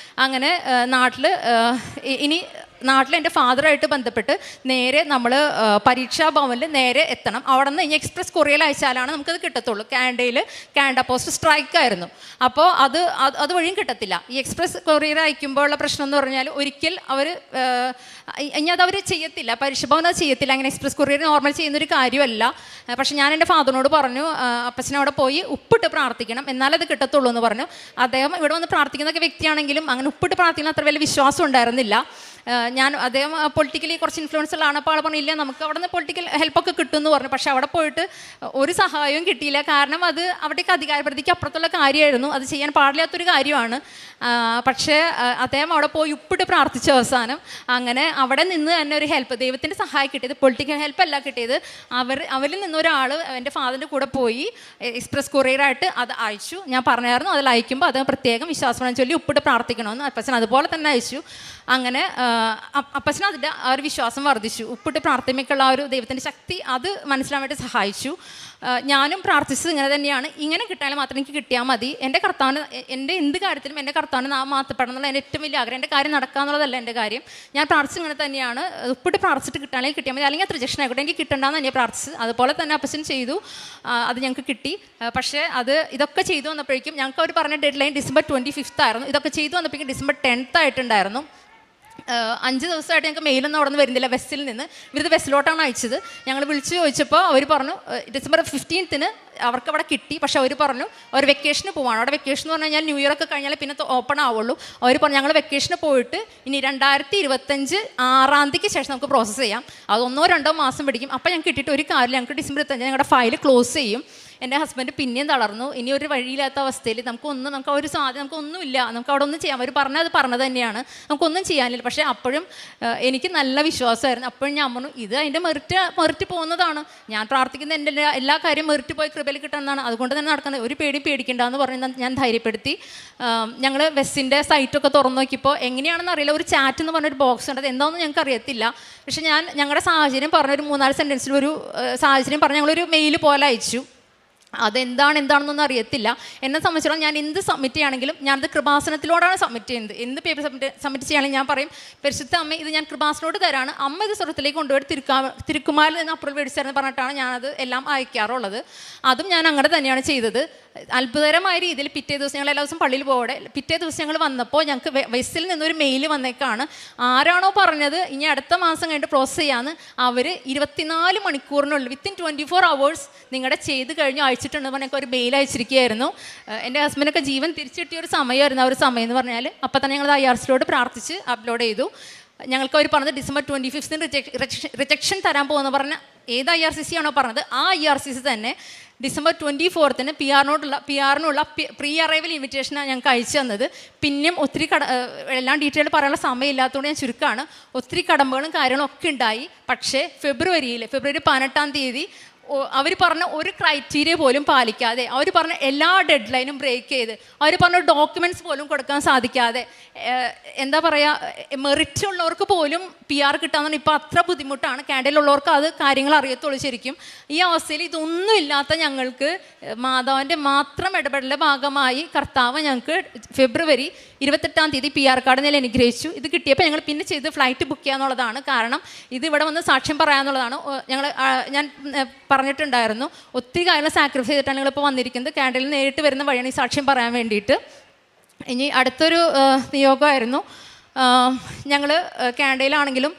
Speaker 1: അങ്ങനെ നാട്ടിൽ എൻ്റെ ഫാദറായിട്ട് ബന്ധപ്പെട്ട് നേരെ നമ്മൾ പരീക്ഷാ ഭവനിൽ നേരെ എത്തണം. അവിടെ നിന്ന് ഇനി എക്സ്പ്രസ് കൊറിയയിൽ അയച്ചാലാണ് നമുക്കത് കിട്ടത്തുള്ളൂ. കാനഡ പോസ്റ്റ് സ്ട്രൈക്കായിരുന്നു. അപ്പോൾ അതുവഴിയും കിട്ടത്തില്ല. ഈ എക്സ്പ്രസ് കൊറിയർ അയക്കുമ്പോഴുള്ള പ്രശ്നം എന്ന് പറഞ്ഞാൽ ഒരിക്കൽ ഇനി അതവർ ചെയ്യത്തില്ല, പരീക്ഷാ ഭവൻ അത് ചെയ്യത്തില്ല. അങ്ങനെ എക്സ്പ്രസ് കൊറിയർ നോർമൽ ചെയ്യുന്നൊരു കാര്യമല്ല. പക്ഷെ ഞാൻ എൻ്റെ ഫാദറിനോട് പറഞ്ഞു അപ്പച്ചനവിടെ പോയി ഉപ്പിട്ട് പ്രാർത്ഥിക്കണം, എന്നാലത് കിട്ടത്തുള്ളൂ എന്ന് പറഞ്ഞു. അദ്ദേഹം ഇവിടെ വന്ന് പ്രാർത്ഥിക്കുന്നൊക്കെ വ്യക്തിയാണെങ്കിലും അങ്ങനെ ഉപ്പിട്ട് പ്രാർത്ഥിക്കുന്ന അത്ര വലിയ വിശ്വാസം ഉണ്ടായിരുന്നില്ല. ഞാൻ അദ്ദേഹം പൊളിറ്റിക്കലി കുറച്ച് ഇൻഫ്ലുവൻസ് ഉള്ളതാണ്. അപ്പോൾ ആൾ പറഞ്ഞില്ല നമുക്ക് അവിടെ നിന്ന് പൊളിറ്റിക്കൽ ഹെൽപ്പൊക്കെ കിട്ടുമെന്ന് പറഞ്ഞു. പക്ഷേ അവിടെ പോയിട്ട് ഒരു സഹായവും കിട്ടിയില്ല. കാരണം അത് അവിടേക്ക് അധികാരപരിധിക്ക് അപ്പുറത്തുള്ള കാര്യമായിരുന്നു, അത് ചെയ്യാൻ പാടില്ലാത്തൊരു കാര്യമാണ്. പക്ഷേ അദ്ദേഹം അവിടെ പോയി ഉപ്പിട്ട് പ്രാർത്ഥിച്ച അവസാനം അങ്ങനെ അവിടെ നിന്ന് തന്നെ ഒരു ഹെൽപ്പ്, ദൈവത്തിൻ്റെ സഹായം കിട്ടിയത് പൊളിറ്റിക്കൽ ഹെൽപ്പല്ല കിട്ടിയത്. അവരിൽ നിന്നൊരാൾ എൻ്റെ ഫാദറിൻ്റെ കൂടെ പോയി എക്സ്പ്രസ് കൊറിയറായിട്ട് അത് അയച്ചു. ഞാൻ പറഞ്ഞായിരുന്നു അതിൽ അയക്കുമ്പോൾ അത് പ്രത്യേകം വിശ്വാസം ചൊല്ലി ഉപ്പിട്ട് പ്രാർത്ഥിക്കണമെന്ന്. അപ്പച്ചൻ അതുപോലെ തന്നെ അയച്ചു. അങ്ങനെ അപ്പച്ചൻ അതിൻ്റെ ആ ഒരു വിശ്വാസം വർദ്ധിച്ചു. ഉപ്പിട്ട് പ്രാർത്ഥനയ്ക്കുള്ള ആ ഒരു ദൈവത്തിൻ്റെ ശക്തി അത് മനസ്സിലാൻ വേണ്ടി സഹായിച്ചു. ഞാനും പ്രാർത്ഥിച്ചത് ഇങ്ങനെ തന്നെയാണ്, ഇങ്ങനെ കിട്ടാനും മാത്രം എനിക്ക് കിട്ടിയാൽ മതി. എൻ്റെ കർത്താവിന് എൻ്റെ എന്ത് കാര്യത്തിലും എൻ്റെ കർത്താവിന് നാം മാറ്റപ്പെടണം എന്നുള്ള എൻ്റെ ഏറ്റവും വലിയ ആഗ്രഹം. എൻ്റെ കാര്യം നടക്കുക എന്നുള്ളതല്ല എൻ്റെ കാര്യം. ഞാൻ പ്രാർത്ഥിച്ചത് ഇങ്ങനെ തന്നെയാണ്, ഉപ്പിട്ട് പ്രാർത്ഥിച്ചിട്ട് കിട്ടാണെങ്കിൽ കിട്ടിയാൽ മതി, അല്ലെങ്കിൽ അത് റിജക്ഷൻ ആയിക്കോട്ടെ, എനിക്ക് കിട്ടണ്ടെന്ന് തന്നെ പ്രാർത്ഥിച്ചത്. അതുപോലെ തന്നെ അപ്പച്ചൻ ചെയ്തു, അത് ഞങ്ങൾക്ക് കിട്ടി. പക്ഷേ ഇതൊക്കെ ചെയ്തു വന്നപ്പോഴേക്കും ഞങ്ങൾക്ക് അവർ പറഞ്ഞ ഡെഡ് ലൈൻ December 25th ആയിരുന്നു. ഇതൊക്കെ ചെയ്തു വന്നപ്പോഴേക്കും December 10th ആയിട്ടുണ്ടായിരുന്നു. 5 ദിവസമായിട്ട് ഞങ്ങൾക്ക് മെയിലൊന്നും അവിടെ നിന്ന് വരുന്നില്ല. വെസ്സിൽ നിന്ന് ഇവരിത് വെസ്സിലോട്ടാണ് അയച്ചത്. ഞങ്ങൾ വിളിച്ച് ചോദിച്ചപ്പോൾ അവർ പറഞ്ഞു December 15th അവർക്ക് അവിടെ കിട്ടി. പക്ഷെ അവർ പറഞ്ഞു അവർ വെക്കേഷന് പോവാണ്. അവിടെ വെക്കേഷൻ എന്ന് പറഞ്ഞു കഴിഞ്ഞാൽ ന്യൂ ഇയർ ഒക്കെ കഴിഞ്ഞാൽ പിന്നെ ഓപ്പൺ ആവുള്ളൂ. അവർ പറഞ്ഞു ഞങ്ങൾ വെക്കേഷന് പോയിട്ട് ഇനി 2025 6th ശേഷം നമുക്ക് പ്രോസസ്സ് ചെയ്യാം, അത് 1-2 മാസം പിടിക്കും. അപ്പോൾ ഞങ്ങൾക്ക് കിട്ടിയിട്ട് ഒരു കാര്യം, ഞങ്ങൾക്ക് December 25 ഞങ്ങളുടെ ഫയൽ ക്ലോസ് ചെയ്യും. എൻ്റെ ഹസ്ബൻഡ് പിന്നെയും തളർന്നു. ഇനി ഒരു വഴിയില്ലാത്ത അവസ്ഥയിൽ നമുക്ക് ഒരു സാധ്യത, നമുക്കൊന്നുമില്ല, നമുക്ക് അവിടെ ഒന്നും ചെയ്യാം. അവർ പറഞ്ഞത് തന്നെയാണ്, നമുക്കൊന്നും ചെയ്യാനില്ല. പക്ഷേ അപ്പോഴും എനിക്ക് നല്ല വിശ്വാസമായിരുന്നു. അപ്പോഴും ഞാൻ പറഞ്ഞു ഇത് അതിൻ്റെ മെറിറ്റ് പോകുന്നതാണ്, ഞാൻ പ്രാർത്ഥിക്കുന്ന എൻ്റെ എല്ലാ കാര്യം മെറിറ്റ് പോയി കൃപയിൽ കിട്ടുന്നതാണ്, അതുകൊണ്ട് തന്നെ നടക്കുന്നത്, ഒരു പേടിക്കേണ്ടെന്ന് പറഞ്ഞ് ഞാൻ ധൈര്യപ്പെടുത്തി. ഞങ്ങൾ വെസ്സിൻ്റെ സൈറ്റൊക്കെ തുറന്നു നോക്കിയപ്പോൾ എങ്ങനെയാണെന്ന് അറിയില്ല, ഒരു ചാറ്റ് എന്ന് പറഞ്ഞൊരു ബോക്സ് ഉണ്ട്, അത് എന്താണെന്ന് ഞങ്ങൾക്ക് അറിയത്തില്ല. പക്ഷേ ഞങ്ങളുടെ സാഹചര്യം പറഞ്ഞൊരു 3-4 സെൻറ്റൻസിൽ ഒരു സാഹചര്യം പറഞ്ഞ് ഞങ്ങളൊരു മെയിൽ പോലെ അയച്ചു. എന്താണെന്നൊന്നും അറിയത്തില്ല. എന്നെ സംബന്ധിച്ചിടത്തോളം ഞാൻ എന്ത് സബ്മിറ്റ് ചെയ്യുകയാണെങ്കിലും ഞാനത് കൃപാസനത്തിലോടാണ് സബ്മിറ്റ് ചെയ്യുന്നത്. എന്ത് പേപ്പർ സബ്മിറ്റ് ചെയ്യുകയാണെങ്കിൽ ഞാൻ പറയും പരിശുദ്ധ അമ്മ ഇത് ഞാൻ കൃപാസനോട് തരാണ്, അമ്മ ഇത് സ്വർഗത്തിലേക്ക് കൊണ്ടുപോയി തിരുക്കുമാലിൽ നിന്ന് അപ്രൂവൽ മേടിച്ചതെന്ന് പറഞ്ഞിട്ടാണ് ഞാനത് എല്ലാം അയക്കാറുള്ളത്. അതും ഞാൻ അങ്ങനെ തന്നെയാണ് ചെയ്തത്. അത്ഭുതകരമായ രീതിയിൽ പിറ്റേ ദിവസം ഞങ്ങൾ എല്ലാ ദിവസവും പള്ളിയിൽ പോകട്ടെ, പിറ്റേ ദിവസം ഞങ്ങൾ വന്നപ്പോൾ ഞങ്ങൾക്ക് വെസ്സിൽ നിന്നൊരു മെയിൽ വന്നേക്കാണ്. ആരാണോ പറഞ്ഞത് ഇനി അടുത്ത മാസം കഴിഞ്ഞിട്ട് പ്രോസസ് ചെയ്യാമെന്ന്, അവർ 24 മണിക്കൂറിനുള്ളിൽ വിത്തിൻ 24 hours നിങ്ങളുടെ ചെയ്ത് കഴിഞ്ഞ് അയച്ചിട്ടുണ്ടെന്ന് പറഞ്ഞാൽ ഒരു മെയിൽ അയച്ചിരിക്കുകയായിരുന്നു. എൻ്റെ ഹസ്ബൻഡൊക്കെ ജീവൻ തിരിച്ചിട്ടിയ ഒരു സമയമായിരുന്നു ആ ഒരു സമയം എന്ന് പറഞ്ഞാൽ. അപ്പോൾ തന്നെ ഞങ്ങൾ IRCയോട് പ്രാർത്ഥിച്ച് അപ്ലോഡ് ചെയ്തു. ഞങ്ങൾക്ക് അവർ പറഞ്ഞത് December 25th റിജക്ഷൻ തരാൻ പോകുമെന്ന് പറഞ്ഞാൽ ഏത് IRCC ആണോ പറഞ്ഞത് ആ IRCC തന്നെ December 24th PR-നുള്ള പ്രീ അറൈവൽ ഇൻവിറ്റേഷനാണ് ഞങ്ങൾക്ക് അയച്ചു തന്നത്. പിന്നെയും ഒത്തിരി എല്ലാം ഡീറ്റെയിൽ പറയാനുള്ള സമയമില്ലാത്തതുകൊണ്ട് ഞാൻ ചുരുക്കമാണ്, ഒത്തിരി കടമ്പകളും കാര്യങ്ങളും ഒക്കെ ഉണ്ടായി. പക്ഷേ ഫെബ്രുവരി 18th അവർ പറഞ്ഞ ഒരു ക്രൈറ്റീരിയ പോലും പാലിക്കാതെ, അവർ പറഞ്ഞ എല്ലാ ഡെഡ് ലൈനും ബ്രേക്ക് ചെയ്ത്, അവർ പറഞ്ഞ ഡോക്യുമെൻറ്റ്സ് പോലും കൊടുക്കാൻ സാധിക്കാതെ, എന്താ പറയുക, മെറിറ്റ് ഉള്ളവർക്ക് പോലും PR കിട്ടാമെന്ന് ഇപ്പോൾ അത്ര ബുദ്ധിമുട്ടാണ്. കാനഡയിലുള്ളവർക്ക് അത് കാര്യങ്ങൾ അറിയത്തുള്ളൂ ശരിക്കും. ഈ അവസ്ഥയിൽ ഇതൊന്നും ഇല്ലാത്ത ഞങ്ങൾക്ക് മാതാവിൻ്റെ മാത്രം ഇടപെടലിൻ്റെ ഭാഗമായി കർത്താവ് ഞങ്ങൾക്ക് February 28th PR കാർഡ് ഞാൻ അനുഗ്രഹിച്ചു. ഇത് കിട്ടിയപ്പോൾ ഞങ്ങൾ പിന്നെ ചെയ്ത് ഫ്ലൈറ്റ് ബുക്ക് ചെയ്യാന്നുള്ളതാണ്. കാരണം ഇത് ഇവിടെ വന്ന് സാക്ഷ്യം പറയാമെന്നുള്ളതാണ്. ഞാൻ പറഞ്ഞിട്ടുണ്ടായിരുന്നു ഒത്തിരി കാര്യങ്ങൾ സാക്രിഫൈസ് ചെയ്തിട്ടാണ് ഞങ്ങളിപ്പോൾ വന്നിരിക്കുന്നത്. കാനഡയിൽ നേരിട്ട് വരുന്ന വഴിയാണ് ഈ സാക്ഷ്യം പറയാൻ വേണ്ടിയിട്ട്. ഇനി അടുത്തൊരു നിയോഗമായിരുന്നു, ഞങ്ങൾ കാനഡയിലാണെങ്കിലും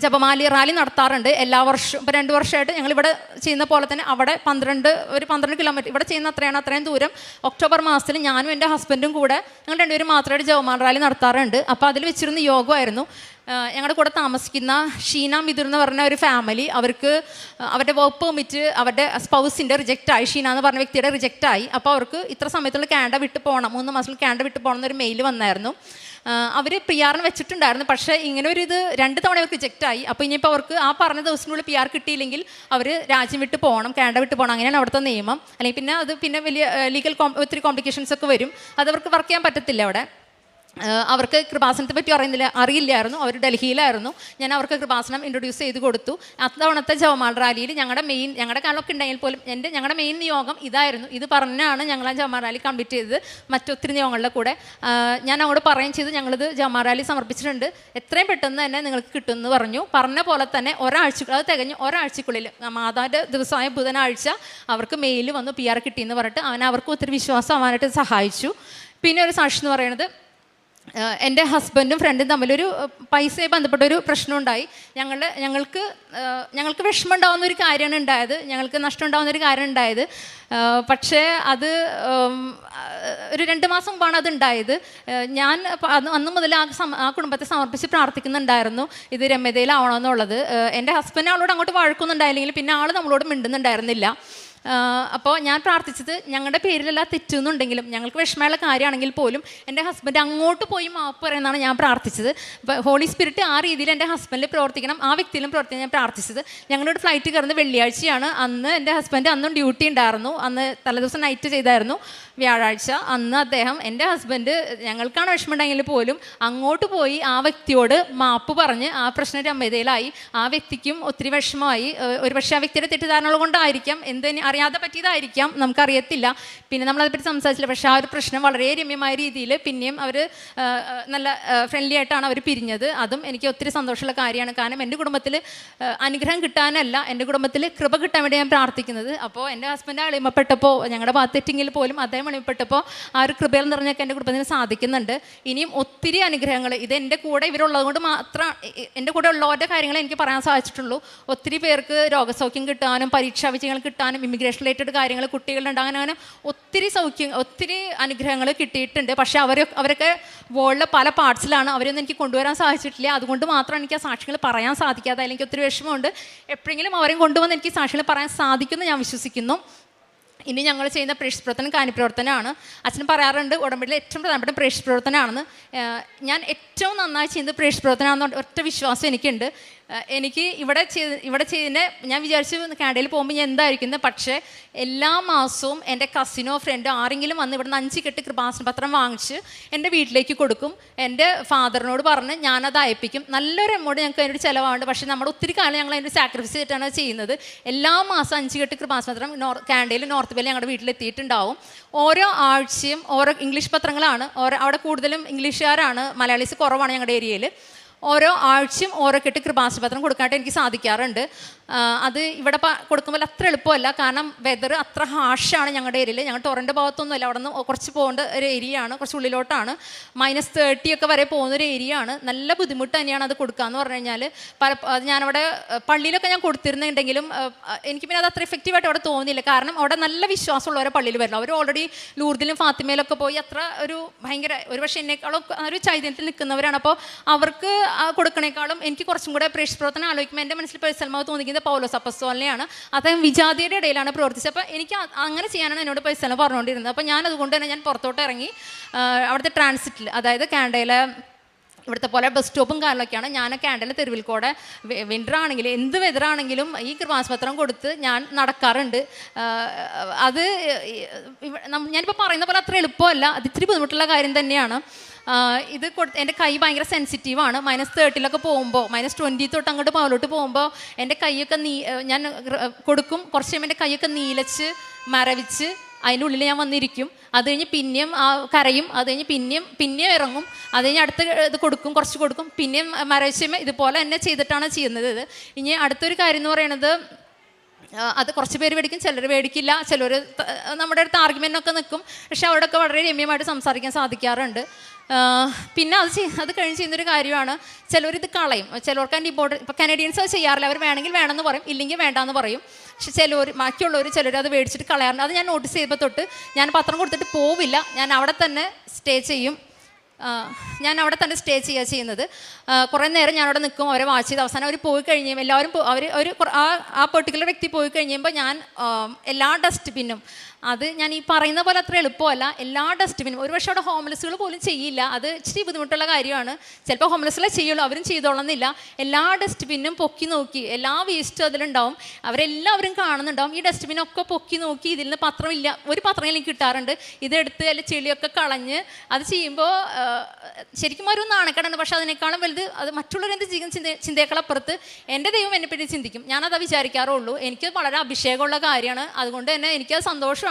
Speaker 1: ജപമാലി റാലി നടത്താറുണ്ട് എല്ലാ വർഷവും. ഇപ്പോൾ 2 വർഷമായിട്ട് ഞങ്ങളിവിടെ ചെയ്യുന്ന പോലെ തന്നെ അവിടെ 12 കിലോമീറ്റർ ഇവിടെ ചെയ്യുന്ന അത്രയും ദൂരം ഒക്ടോബർ മാസത്തിൽ ഞാനും എൻ്റെ ഹസ്ബൻഡും കൂടെ ഞങ്ങൾ 2 പേരും മാത്രമായിട്ട് ജപമാല റാലി നടത്താറുണ്ട്. അപ്പോൾ അതിൽ വെച്ചിരുന്ന യോഗമായിരുന്നു. ഞങ്ങളുടെ കൂടെ താമസിക്കുന്ന ഷീന മിഥുൻ എന്ന് പറഞ്ഞ ഒരു ഫാമിലി, അവർക്ക് അവരുടെ വർക്ക് പെർമിറ്റ് അവരുടെ സ്പൗസിൻ്റെ റിജക്റ്റായി, ഷീന എന്ന് പറഞ്ഞ വ്യക്തിയുടെ റിജക്റ്റായി. അപ്പോൾ അവർക്ക് ഇത്ര സമയത്തുള്ള കാനഡ വിട്ട് പോകണം, 3 മാസത്തിൽ കാനഡ വിട്ട് പോകണം എന്നൊരു മെയിൽ വന്നായിരുന്നു. അവർ PR-ന് വെച്ചിട്ടുണ്ടായിരുന്നു. പക്ഷേ ഇങ്ങനെ ഒരു 2 തവണ അവർക്ക് റിജക്റ്റായി. അപ്പോൾ ഇനിയിപ്പോൾ അവർക്ക് ആ പറഞ്ഞ ദിവസത്തിനുള്ളിൽ PR കിട്ടിയില്ലെങ്കിൽ അവർ രാജ്യം വിട്ട് പോകണം, കാനഡ വിട്ട് പോകണം, അങ്ങനെയാണ് അവിടുത്തെ നിയമം. അല്ലെങ്കിൽ പിന്നെ വലിയ ലീഗൽ ഒത്തിരി കോംപ്ലിക്കേഷൻസ് ഒക്കെ വരും, അതവർക്ക് വർക്ക് ചെയ്യാൻ പറ്റത്തില്ല അവിടെ. അവർക്ക് കൃപാസനത്തെ പറ്റി അറിയില്ലായിരുന്നു, അവർ ഡൽഹിയിലായിരുന്നു. ഞാൻ അവർക്ക് കൃപാസനം ഇൻട്രൊഡ്യൂസ് ചെയ്ത് കൊടുത്തു. അത്തവണത്തെ ജപമാല റാലിയിൽ ഞങ്ങളുടെ കാലമൊക്കെ ഉണ്ടെങ്കിൽ പോലും ഞങ്ങളുടെ മെയിൻ നിയോഗം ഇതായിരുന്നു. ഇത് പറഞ്ഞാണ് ഞങ്ങൾ ആ ജപമാല റാലി കംപ്ലീറ്റ് ചെയ്തത് മറ്റൊത്തിരി നിയോഗങ്ങളുടെ കൂടെ. ഞാൻ അങ്ങോട്ട് പറയുകയും ചെയ്തു ഞങ്ങളിത് ജപമാല റാലി സമർപ്പിച്ചിട്ടുണ്ട്, എത്രയും പെട്ടെന്ന് തന്നെ നിങ്ങൾക്ക് കിട്ടുമെന്ന് പറഞ്ഞു. പറഞ്ഞ പോലെ തന്നെ അത് തികഞ്ഞ് ഒരാഴ്ചക്കുള്ളിൽ മാതാവിൻ്റെ ദിവസമായ ബുധനാഴ്ച അവർക്ക് മെയിൽ വന്നു PR കിട്ടിയെന്ന് പറഞ്ഞിട്ട് അവർക്ക് ഒത്തിരി വിശ്വാസം ആവാനായിട്ട് സഹായിച്ചു. പിന്നെ ഒരു സാക്ഷി എന്ന് പറയുന്നത് എൻ്റെ ഹസ്ബൻഡും ഫ്രണ്ടും തമ്മിലൊരു പൈസയെ ബന്ധപ്പെട്ടൊരു പ്രശ്നമുണ്ടായി. ഞങ്ങൾക്ക് വിഷമം ഉണ്ടാകുന്ന ഒരു കാര്യമാണ് ഉണ്ടായത്, ഞങ്ങൾക്ക് നഷ്ടം ഉണ്ടാകുന്ന ഒരു കാര്യം ഉണ്ടായത്. പക്ഷേ അത് ഒരു 2 മാസം മുമ്പാണ് അത് ഉണ്ടായത്. ഞാൻ അന്ന് മുതൽ ആ കുടുംബത്തെ സമർപ്പിച്ച് പ്രാർത്ഥിക്കുന്നുണ്ടായിരുന്നു ഇത് രമ്യതയിലാവണമെന്നുള്ളത്. എൻ്റെ ഹസ്ബൻഡ് ആളോട് അങ്ങോട്ട് വഴക്കൊന്നുണ്ടായില്ലെങ്കിൽ പിന്നെ ആൾ നമ്മളോട് മിണ്ടുന്നുണ്ടായിരുന്നില്ല. അപ്പോൾ ഞാൻ പ്രാർത്ഥിച്ചത് ഞങ്ങളുടെ പേരിലെല്ലാം തെറ്റുന്നുണ്ടെങ്കിലും ഞങ്ങൾക്ക് വിഷമമുള്ള കാര്യമാണെങ്കിൽ പോലും എൻ്റെ ഹസ്ബൻഡ് അങ്ങോട്ട് പോയി മാപ്പ് പറയുന്നതാണ് ഞാൻ പ്രാർത്ഥിച്ചത്. ഹോളി സ്പിരിറ്റ് ആ രീതിയിൽ എൻ്റെ ഹസ്ബൻഡിൽ പ്രവർത്തിക്കണം, ആ വ്യക്തിയിലും പ്രവർത്തിക്കാൻ ഞാൻ പ്രാർത്ഥിച്ചത്. ഞങ്ങളുടെ ഫ്ലൈറ്റ് കയറുന്നത് വെള്ളിയാഴ്ചയാണ്. അന്ന് എൻ്റെ ഹസ്ബൻഡ് അന്നും ഡ്യൂട്ടി ഉണ്ടായിരുന്നു, അന്ന് തലേദിവസം നൈറ്റ് ചെയ്തായിരുന്നു വ്യാഴാഴ്ച. അന്ന് അദ്ദേഹം എൻ്റെ ഹസ്ബൻഡ് ഞങ്ങൾക്കാണ് വിഷമമുണ്ടെങ്കിൽ പോലും അങ്ങോട്ട് പോയി ആ വ്യക്തിയോട് മാപ്പ് പറഞ്ഞ് ആ പ്രശ്നം രമ്യതയിലായി. ആ വ്യക്തിക്കും ഒത്തിരി വിഷമമായി. ഒരുപക്ഷെ ആ വ്യക്തിയുടെ തെറ്റിദ്ധാരണകൾ കൊണ്ടായിരിക്കാം, അറിയാതെ പറ്റിയതായിരിക്കാം, നമുക്കറിയത്തില്ല. പിന്നെ നമ്മളതിനെപ്പറ്റി സംസാരിച്ചില്ല. പക്ഷേ ആ ഒരു പ്രശ്നം വളരെ രമ്യമായ രീതിയിൽ പിന്നെയും അവർ നല്ല ഫ്രണ്ട്ലി ആയിട്ടാണ് അവർ പിരിഞ്ഞത്. അതും എനിക്ക് ഒത്തിരി സന്തോഷമുള്ള കാര്യമാണ്. കാരണം എൻ്റെ കുടുംബത്തിൽ അനുഗ്രഹം കിട്ടാനല്ല, എൻ്റെ കുടുംബത്തിൽ കൃപ കിട്ടാൻ വേണ്ടി ഞാൻ പ്രാർത്ഥിക്കുന്നത്. അപ്പോൾ എൻ്റെ ഹസ്ബൻഡ് എളിമപ്പെട്ടപ്പോൾ, ഞങ്ങളുടെ ഭാഗത്തെറ്റിങ്ങിൽ പോലും അദ്ദേഹം എളിമപ്പെട്ടപ്പോൾ ആ ഒരു കൃപയിൽ നിറഞ്ഞൊക്കെ എൻ്റെ കുടുംബത്തിന് സാധിക്കുന്നുണ്ട്. ഇനിയും ഒത്തിരി അനുഗ്രഹങ്ങൾ ഇത് എൻ്റെ കൂടെ ഇവരുള്ളത് കൊണ്ട് മാത്രം, എൻ്റെ കൂടെ ഉള്ളവരുടെ കാര്യങ്ങൾ എനിക്ക് പറയാൻ സാധിച്ചിട്ടുള്ളൂ. ഒത്തിരി പേർക്ക് രോഗസൗഖ്യം കിട്ടാനും പരീക്ഷാ വിജയങ്ങൾ കിട്ടാനും ഇമിഗ്രേഷൻ റിലേറ്റഡ് കാര്യങ്ങൾ കുട്ടികളുണ്ടാകാൻ അങ്ങനെ ഒത്തിരി അനുഗ്രഹങ്ങൾ കിട്ടിയിട്ടുണ്ട്. പക്ഷേ അവരൊക്കെ വേൾഡിലെ പല പാർട്സിലാണ്, അവരൊന്നും എനിക്ക് കൊണ്ടുവരാൻ സാധിച്ചിട്ടില്ല. അതുകൊണ്ട് മാത്രം എനിക്ക് ആ സാക്ഷികൾ പറയാൻ സാധിക്കാതെ, അല്ലെങ്കിൽ ഒത്തിരി വിഷമമുണ്ട്. എപ്പോഴെങ്കിലും അവരെയും കൊണ്ടുവന്ന് എനിക്ക് സാക്ഷികൾ പറയാൻ സാധിക്കുമെന്ന് ഞാൻ വിശ്വസിക്കുന്നു. ഇനി ഞങ്ങൾ ചെയ്യുന്ന പ്രേക്ഷിത പ്രവർത്തനം കാനിപ്രവർത്തനമാണ്. അച്ഛൻ പറയാറുണ്ട് ഉടമ്പടിയിലെ ഏറ്റവും പ്രധാനപ്പെട്ട പ്രേക്ഷിത പ്രവർത്തനമാണെന്ന്. ഞാൻ ഏറ്റവും നന്നായി ചെയ്യുന്നത് പ്രേക്ഷിത പ്രവർത്തനമാണെന്ന് ഒറ്റ വിശ്വാസം എനിക്കുണ്ട്. എനിക്ക് ഇവിടെ ചെയ്യുന്ന ഞാൻ വിചാരിച്ചു കാനഡയിൽ പോകുമ്പോൾ ഞാൻ എന്തായിരിക്കുന്നത്. പക്ഷേ എല്ലാ മാസവും എൻ്റെ കസിനോ ഫ്രണ്ടോ ആരെങ്കിലും വന്ന് ഇവിടെ നിന്ന് 5 കെട്ട് കൃപാസന പത്രം വാങ്ങിച്ച് എൻ്റെ വീട്ടിലേക്ക് കൊടുക്കും. എൻ്റെ ഫാദറിനോട് പറഞ്ഞ് ഞാനത് അയപ്പിക്കും. നല്ലൊരു എമൗണ്ട് ഞങ്ങൾക്ക് അതിനൊരു ചിലവാണ്. പക്ഷേ നമ്മൾ ഒത്തിരി കാലം ഞങ്ങൾ അതിൻ്റെ സാക്രിഫൈസ് ചെയ്തിട്ടാണ് ചെയ്യുന്നത്. എല്ലാ മാസം 5 കെട്ട് കൃപാസന പത്രം കാനഡയിൽ നോർത്ത് ബേയിൽ ഞങ്ങളുടെ വീട്ടിലെത്തിയിട്ടുണ്ടാവും. ഓരോ ആഴ്ചയും ഓരോ ഇംഗ്ലീഷ് പത്രങ്ങളാണ്. അവിടെ കൂടുതലും ഇംഗ്ലീഷുകാരാണ്, മലയാളീസ് കുറവാണ് ഞങ്ങളുടെ ഏരിയയിൽ. ഓരോ ആഴ്ചയും ഓരോ കെട്ട് കൃപാസനപത്രം കൊടുക്കാനായിട്ട് എനിക്ക് സാധിക്കാറുണ്ട്. അത് ഇവിടെ കൊടുക്കുമ്പോൾ അത്ര എളുപ്പമല്ല. കാരണം വെതർ അത്ര ഹാഷാണ് ഞങ്ങളുടെ ഏരിയയിൽ. ഞങ്ങൾ ടൊറൻ്റ് ഭാഗത്തൊന്നുമല്ല, അവിടെ നിന്ന് കുറച്ച് പോകേണ്ട ഒരു ഏരിയയാണ്, കുറച്ച് ഉള്ളിലോട്ടാണ്. -30 ഒക്കെ വരെ പോകുന്നൊരു ഏരിയയാണ്. നല്ല ബുദ്ധിമുട്ട് തന്നെയാണ് അത് കൊടുക്കുകയെന്ന് പറഞ്ഞു കഴിഞ്ഞാൽ. ഞാനവിടെ പള്ളിയിലൊക്കെ ഞാൻ കൊടുത്തിരുന്നുണ്ടെങ്കിലും എനിക്ക് പിന്നെ അത് അത്ര എഫക്റ്റീവായിട്ട് അവിടെ തോന്നിയില്ല. കാരണം അവിടെ നല്ല വിശ്വാസമുള്ളവരെ പള്ളിയിൽ വരില്ല. അവർ ഓൾറെഡി ലൂർദിലും ഫാത്തിമയിലൊക്കെ പോയി അത്ര ഒരു ഭയങ്കര ഒരുപക്ഷെ എന്നെക്കാളും ഒരു ചൈതന്യത്തിൽ നിൽക്കുന്നവരാണ്. അപ്പോൾ അവർക്ക് കൊടുക്കണേക്കാളും എനിക്ക് കുറച്ചും കൂടെ പ്രേക്ഷിത പ്രവർത്തനം ആലോചിക്കുമ്പോൾ എൻ്റെ മനസ്സിൽ പേഴ്സണൽമായി തോന്നിക്കുന്നത് പൗലോസ് അപ്പസ്തോലനെയാണ്. അദ്ദേഹം വിജാതിയുടെ ഇടയിലാണ് പ്രവർത്തിച്ചത്. അപ്പോൾ എനിക്ക് അങ്ങനെ ചെയ്യാനാണ് എന്നോട് പേഴ്സണൽ പറഞ്ഞുകൊണ്ടിരുന്നത്. അപ്പോൾ ഞാൻ അതുകൊണ്ട് തന്നെ ഞാൻ പുറത്തോട്ട് ഇറങ്ങി അവിടുത്തെ ട്രാൻസിറ്റിൽ, അതായത് കാനഡയിലെ ഇവിടുത്തെ പോലെ ബസ് സ്റ്റോപ്പും കാര്യങ്ങളൊക്കെയാണ്. ഞാൻ കാനഡയിലെ തെരുവിൽ കൂടെ വിൻ്റർ ആണെങ്കിലും എന്ത് വെതറാണെങ്കിലും ഈ കൃപാസനപത്രം കൊടുത്ത് ഞാൻ നടക്കാറുണ്ട്. അത് ഞാനിപ്പോൾ പറയുന്ന പോലെ അത്ര എളുപ്പമല്ല, അത് ഇത്തിരി ബുദ്ധിമുട്ടുള്ള കാര്യം തന്നെയാണ്. ഇത് എൻ്റെ കൈ ഭയങ്കര സെൻസിറ്റീവാണ്. -30 പോകുമ്പോൾ -20 തൊട്ട് അങ്ങോട്ട് പകലോട്ട് പോകുമ്പോൾ എൻ്റെ കൈയൊക്കെ ഞാൻ കൊടുക്കും. കുറച്ച് കഴിയുമ്പോൾ എൻ്റെ കൈയൊക്കെ നീലച്ച് മരവിച്ച് അതിൻ്റെ ഉള്ളിൽ ഞാൻ വന്നിരിക്കും. അത് കഴിഞ്ഞ് പിന്നെയും കരയും. അത് കഴിഞ്ഞ് പിന്നെയും ഇറങ്ങും. അത് കഴിഞ്ഞ് അടുത്ത ഇത് കൊടുക്കും, കുറച്ച് കൊടുക്കും, പിന്നെയും മരവിച്ച് ഇതുപോലെ തന്നെ ചെയ്തിട്ടാണ് ചെയ്യുന്നത്. ഇത് ഇനി അടുത്തൊരു കാര്യം എന്ന് പറയുന്നത്, അത് കുറച്ച് പേര് മേടിക്കും, ചിലർ മേടിക്കില്ല, ചിലർ നമ്മുടെ അടുത്ത് ആർഗ്യുമെൻ്റൊക്കെ നിൽക്കും. പക്ഷെ അവിടെയൊക്കെ വളരെ രമ്യമായിട്ട് സംസാരിക്കാൻ സാധിക്കാറുണ്ട്. പിന്നെ അത് കഴിഞ്ഞ് ചെയ്യുന്നൊരു കാര്യമാണ്, ചിലവരിത് കളയും. ചിലവർക്ക് അതിൻ്റെ ഇമ്പോർട്ടൻറ്റ്, ഇപ്പോൾ കനേഡിയൻസ് അത് ചെയ്യാറില്ല. അവർ വേണമെങ്കിൽ വേണമെന്ന് പറയും, ഇല്ലെങ്കിൽ വേണ്ടാന്ന് പറയും. പക്ഷെ ബാക്കിയുള്ളവർ ചിലർ അത് മേടിച്ചിട്ട് കളയാറുണ്ട്. അത് ഞാൻ നോട്ടീസ് ചെയ്തപ്പോൾ തൊട്ട് ഞാൻ പത്രം കൊടുത്തിട്ട് പോവില്ല, ഞാൻ അവിടെ തന്നെ സ്റ്റേ ചെയ്യും. ചെയ്യുന്നത്. കുറേ നേരം ഞാനവിടെ നിൽക്കും, അവരെ വാച്ച് ചെയ്ത് അവസാനം അവർ പോയി കഴിയുമ്പോൾ എല്ലാവരും ആ പെർട്ടിക്കുലർ വ്യക്തി പോയി കഴിയുമ്പോൾ ഞാൻ എല്ലാ ഡസ്റ്റ്ബിന്നും, അത് ഞാൻ ഈ പറയുന്ന പോലെ അത്ര എളുപ്പമല്ല, എല്ലാ ഡസ്റ്റ്ബിനും, ഒരുപക്ഷെ അവിടെ ഹോംലെസ്സുകൾ പോലും ചെയ്യില്ല. അത് ഇച്ചിരി ബുദ്ധിമുട്ടുള്ള കാര്യമാണ്. ചിലപ്പോൾ ഹോംലെസ്സുകളെ ചെയ്യുള്ളൂ, അവരും ചെയ്തോളന്നില്ല. എല്ലാ ഡസ്റ്റ്ബിന്നും പൊക്കി നോക്കി, എല്ലാ വേസ്റ്റും അതിലുണ്ടാവും, അവരെല്ലാവരും കാണുന്നുണ്ടാവും. ഈ ഡസ്റ്റ്ബിനൊക്കെ പൊക്കി നോക്കി ഇതിൽ നിന്ന് പത്രമില്ല, ഒരു പത്രം എനിക്ക് കിട്ടാറുണ്ട്. ഇതെടുത്ത് അതിൽ ചെളിയൊക്കെ കളഞ്ഞ് അത് ചെയ്യുമ്പോൾ ശരിക്കും ഒരു നാണക്കേടാണ്. പക്ഷെ അതിനേക്കാളും വലുത് അത് മറ്റുള്ളവരെന്ത് ചെയ്യുന്ന ചിന്തയേക്കാളപ്പുറത്ത് എൻ്റെ ദൈവം എന്നെപ്പറ്റി ചിന്തിക്കും. ഞാനത് വിചാരിക്കാറുള്ളൂ. എനിക്ക് വളരെ അഭിഷേകമുള്ള കാര്യമാണ്. അതുകൊണ്ട് തന്നെ എനിക്കത് സന്തോഷമാണ്.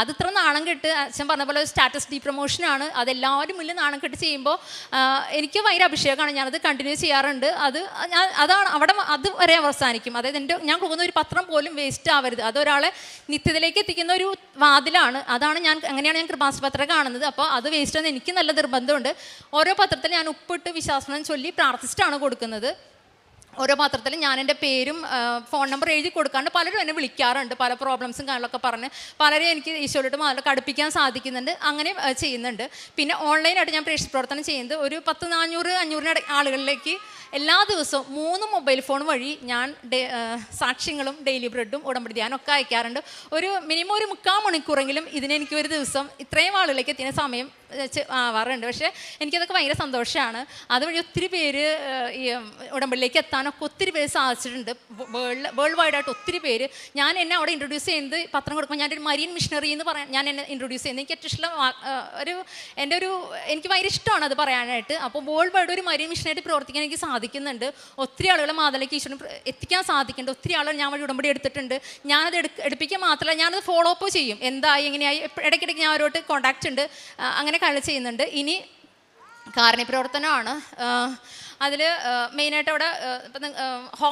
Speaker 1: അത് ഇത്ര നാണം കെട്ട് അച്ഛൻ പറഞ്ഞ പോലെ സ്റ്റാറ്റസ് ഡീ പ്രൊമോഷനാണ്. അതെല്ലാവരും മുന്നിൽ നാണം കെട്ട് ചെയ്യുമ്പോൾ എനിക്ക് ഭയങ്കര അഭിഷേകമാണ്. ഞാനത് കണ്ടിന്യൂ ചെയ്യാറുണ്ട്. അതാണ് അവിടെ അത് വരെ അവസാനിക്കും. അതായത് ഞാൻ കൊടുക്കുന്ന ഒരു പത്രം പോലും വേസ്റ്റ് ആവരുത്. അതൊരാളെ നിത്യത്തിലേക്ക് എത്തിക്കുന്ന ഒരു വാതിലാണ്. അങ്ങനെയാണ് ഞാൻ കൃപാസനപത്രം കാണുന്നത്. അപ്പോൾ അത് വേസ്റ്റ് എന്ന് എനിക്ക് നല്ല നിർബന്ധം നിർബന്ധമുണ്ട്. ഓരോ പത്രത്തിൽ ഞാൻ ഉപ്പിട്ട് വിശ്വാസം ചൊല്ലി പ്രാർത്ഥിച്ചിട്ടാണ് കൊടുക്കുന്നത്. ഓരോ പത്രത്തിലും ഞാൻ എൻ്റെ പേരും ഫോൺ നമ്പർ എഴുതി കൊടുക്കാണ്ട് പലരും എന്നെ വിളിക്കാറുണ്ട്, പല പ്രോബ്ലംസും കാര്യങ്ങളൊക്കെ പറഞ്ഞ് പലരും എനിക്ക് ഈശോയോട്ട് അതിലൊക്കെ അടുപ്പിക്കാൻ സാധിക്കുന്നുണ്ട്. അങ്ങനെ ചെയ്യുന്നുണ്ട്. പിന്നെ ഓൺലൈനായിട്ട് ഞാൻ പ്രേക്ഷിത പ്രവർത്തനം ചെയ്യുന്നത് ഒരു 400-500 ആളുകളിലേക്ക് എല്ലാ ദിവസവും 3 മൊബൈൽ ഫോൺ വഴി ഞാൻ സാക്ഷ്യങ്ങളും ഡെയിലി ബ്രെഡും ഉടമ്പടി ധ്യാനമൊക്കെ അയക്കാറുണ്ട്. ഒരു മിനിമം ഒരു 3/4 മണിക്കൂറെങ്കിലും ഇതിനെനിക്ക് ഒരു ദിവസം ഇത്രയും ആളുകളിലേക്ക് എത്തിയ സമയം ആവാറുണ്ട്. പക്ഷേ എനിക്കതൊക്കെ ഭയങ്കര സന്തോഷമാണ്. അതുവഴി ഒത്തിരി പേര് ഈ ഉടമ്പടിയിലേക്ക് എത്താനൊക്കെ ഒത്തിരി പേര് സാധിച്ചിട്ടുണ്ട്. വേൾഡ് വൈഡായിട്ട് ഒത്തിരി പേര്. ഞാൻ എന്നെ അവിടെ ഇൻട്രൊഡ്യൂസ് ചെയ്യുന്നത് പത്രം കൊടുക്കുമ്പോൾ ഞാനൊരു മരീൻ മിഷണറി എന്ന് പറയാൻ ഞാൻ എന്നെ ഇൻട്രൊഡ്യൂസ് ചെയ്യുന്നത് എനിക്ക് ഏറ്റവും ഇഷ്ടം എനിക്ക് ഭയങ്കര ഇഷ്ടമാണ് അത് പറയാനായിട്ട്. അപ്പോൾ വേൾഡ് വൈഡ് ഒരു മരീൻ മിഷനായിട്ട് പ്രവർത്തിക്കാൻ എനിക്ക് സാധിക്കുന്നുണ്ട്. ഒത്തിരി ആളുകളെ മാതലേക്ക് ഈശ്വരൻ എത്തിക്കാൻ സാധിക്കുന്നുണ്ട്. ഒത്തിരി ആളുകൾ ഞാൻ വഴി ഉടമ്പടി എടുത്തിട്ടുണ്ട്. ഞാനത് എടുപ്പിക്കാൻ മാത്രമല്ല, ഞാനത് ഫോളോ അപ്പ് ചെയ്യും. എന്തായി എങ്ങനെയായി ഇടയ്ക്കിടയ്ക്ക് ഞാൻ അവരോട് കോൺടാക്റ്റ് ഉണ്ട്. അങ്ങനെ കാര്യം ചെയ്യുന്നുണ്ട്. ഇനി കാരുണ്യ പ്രവർത്തനമാണ്. അതിൽ മെയിനായിട്ട് അവിടെ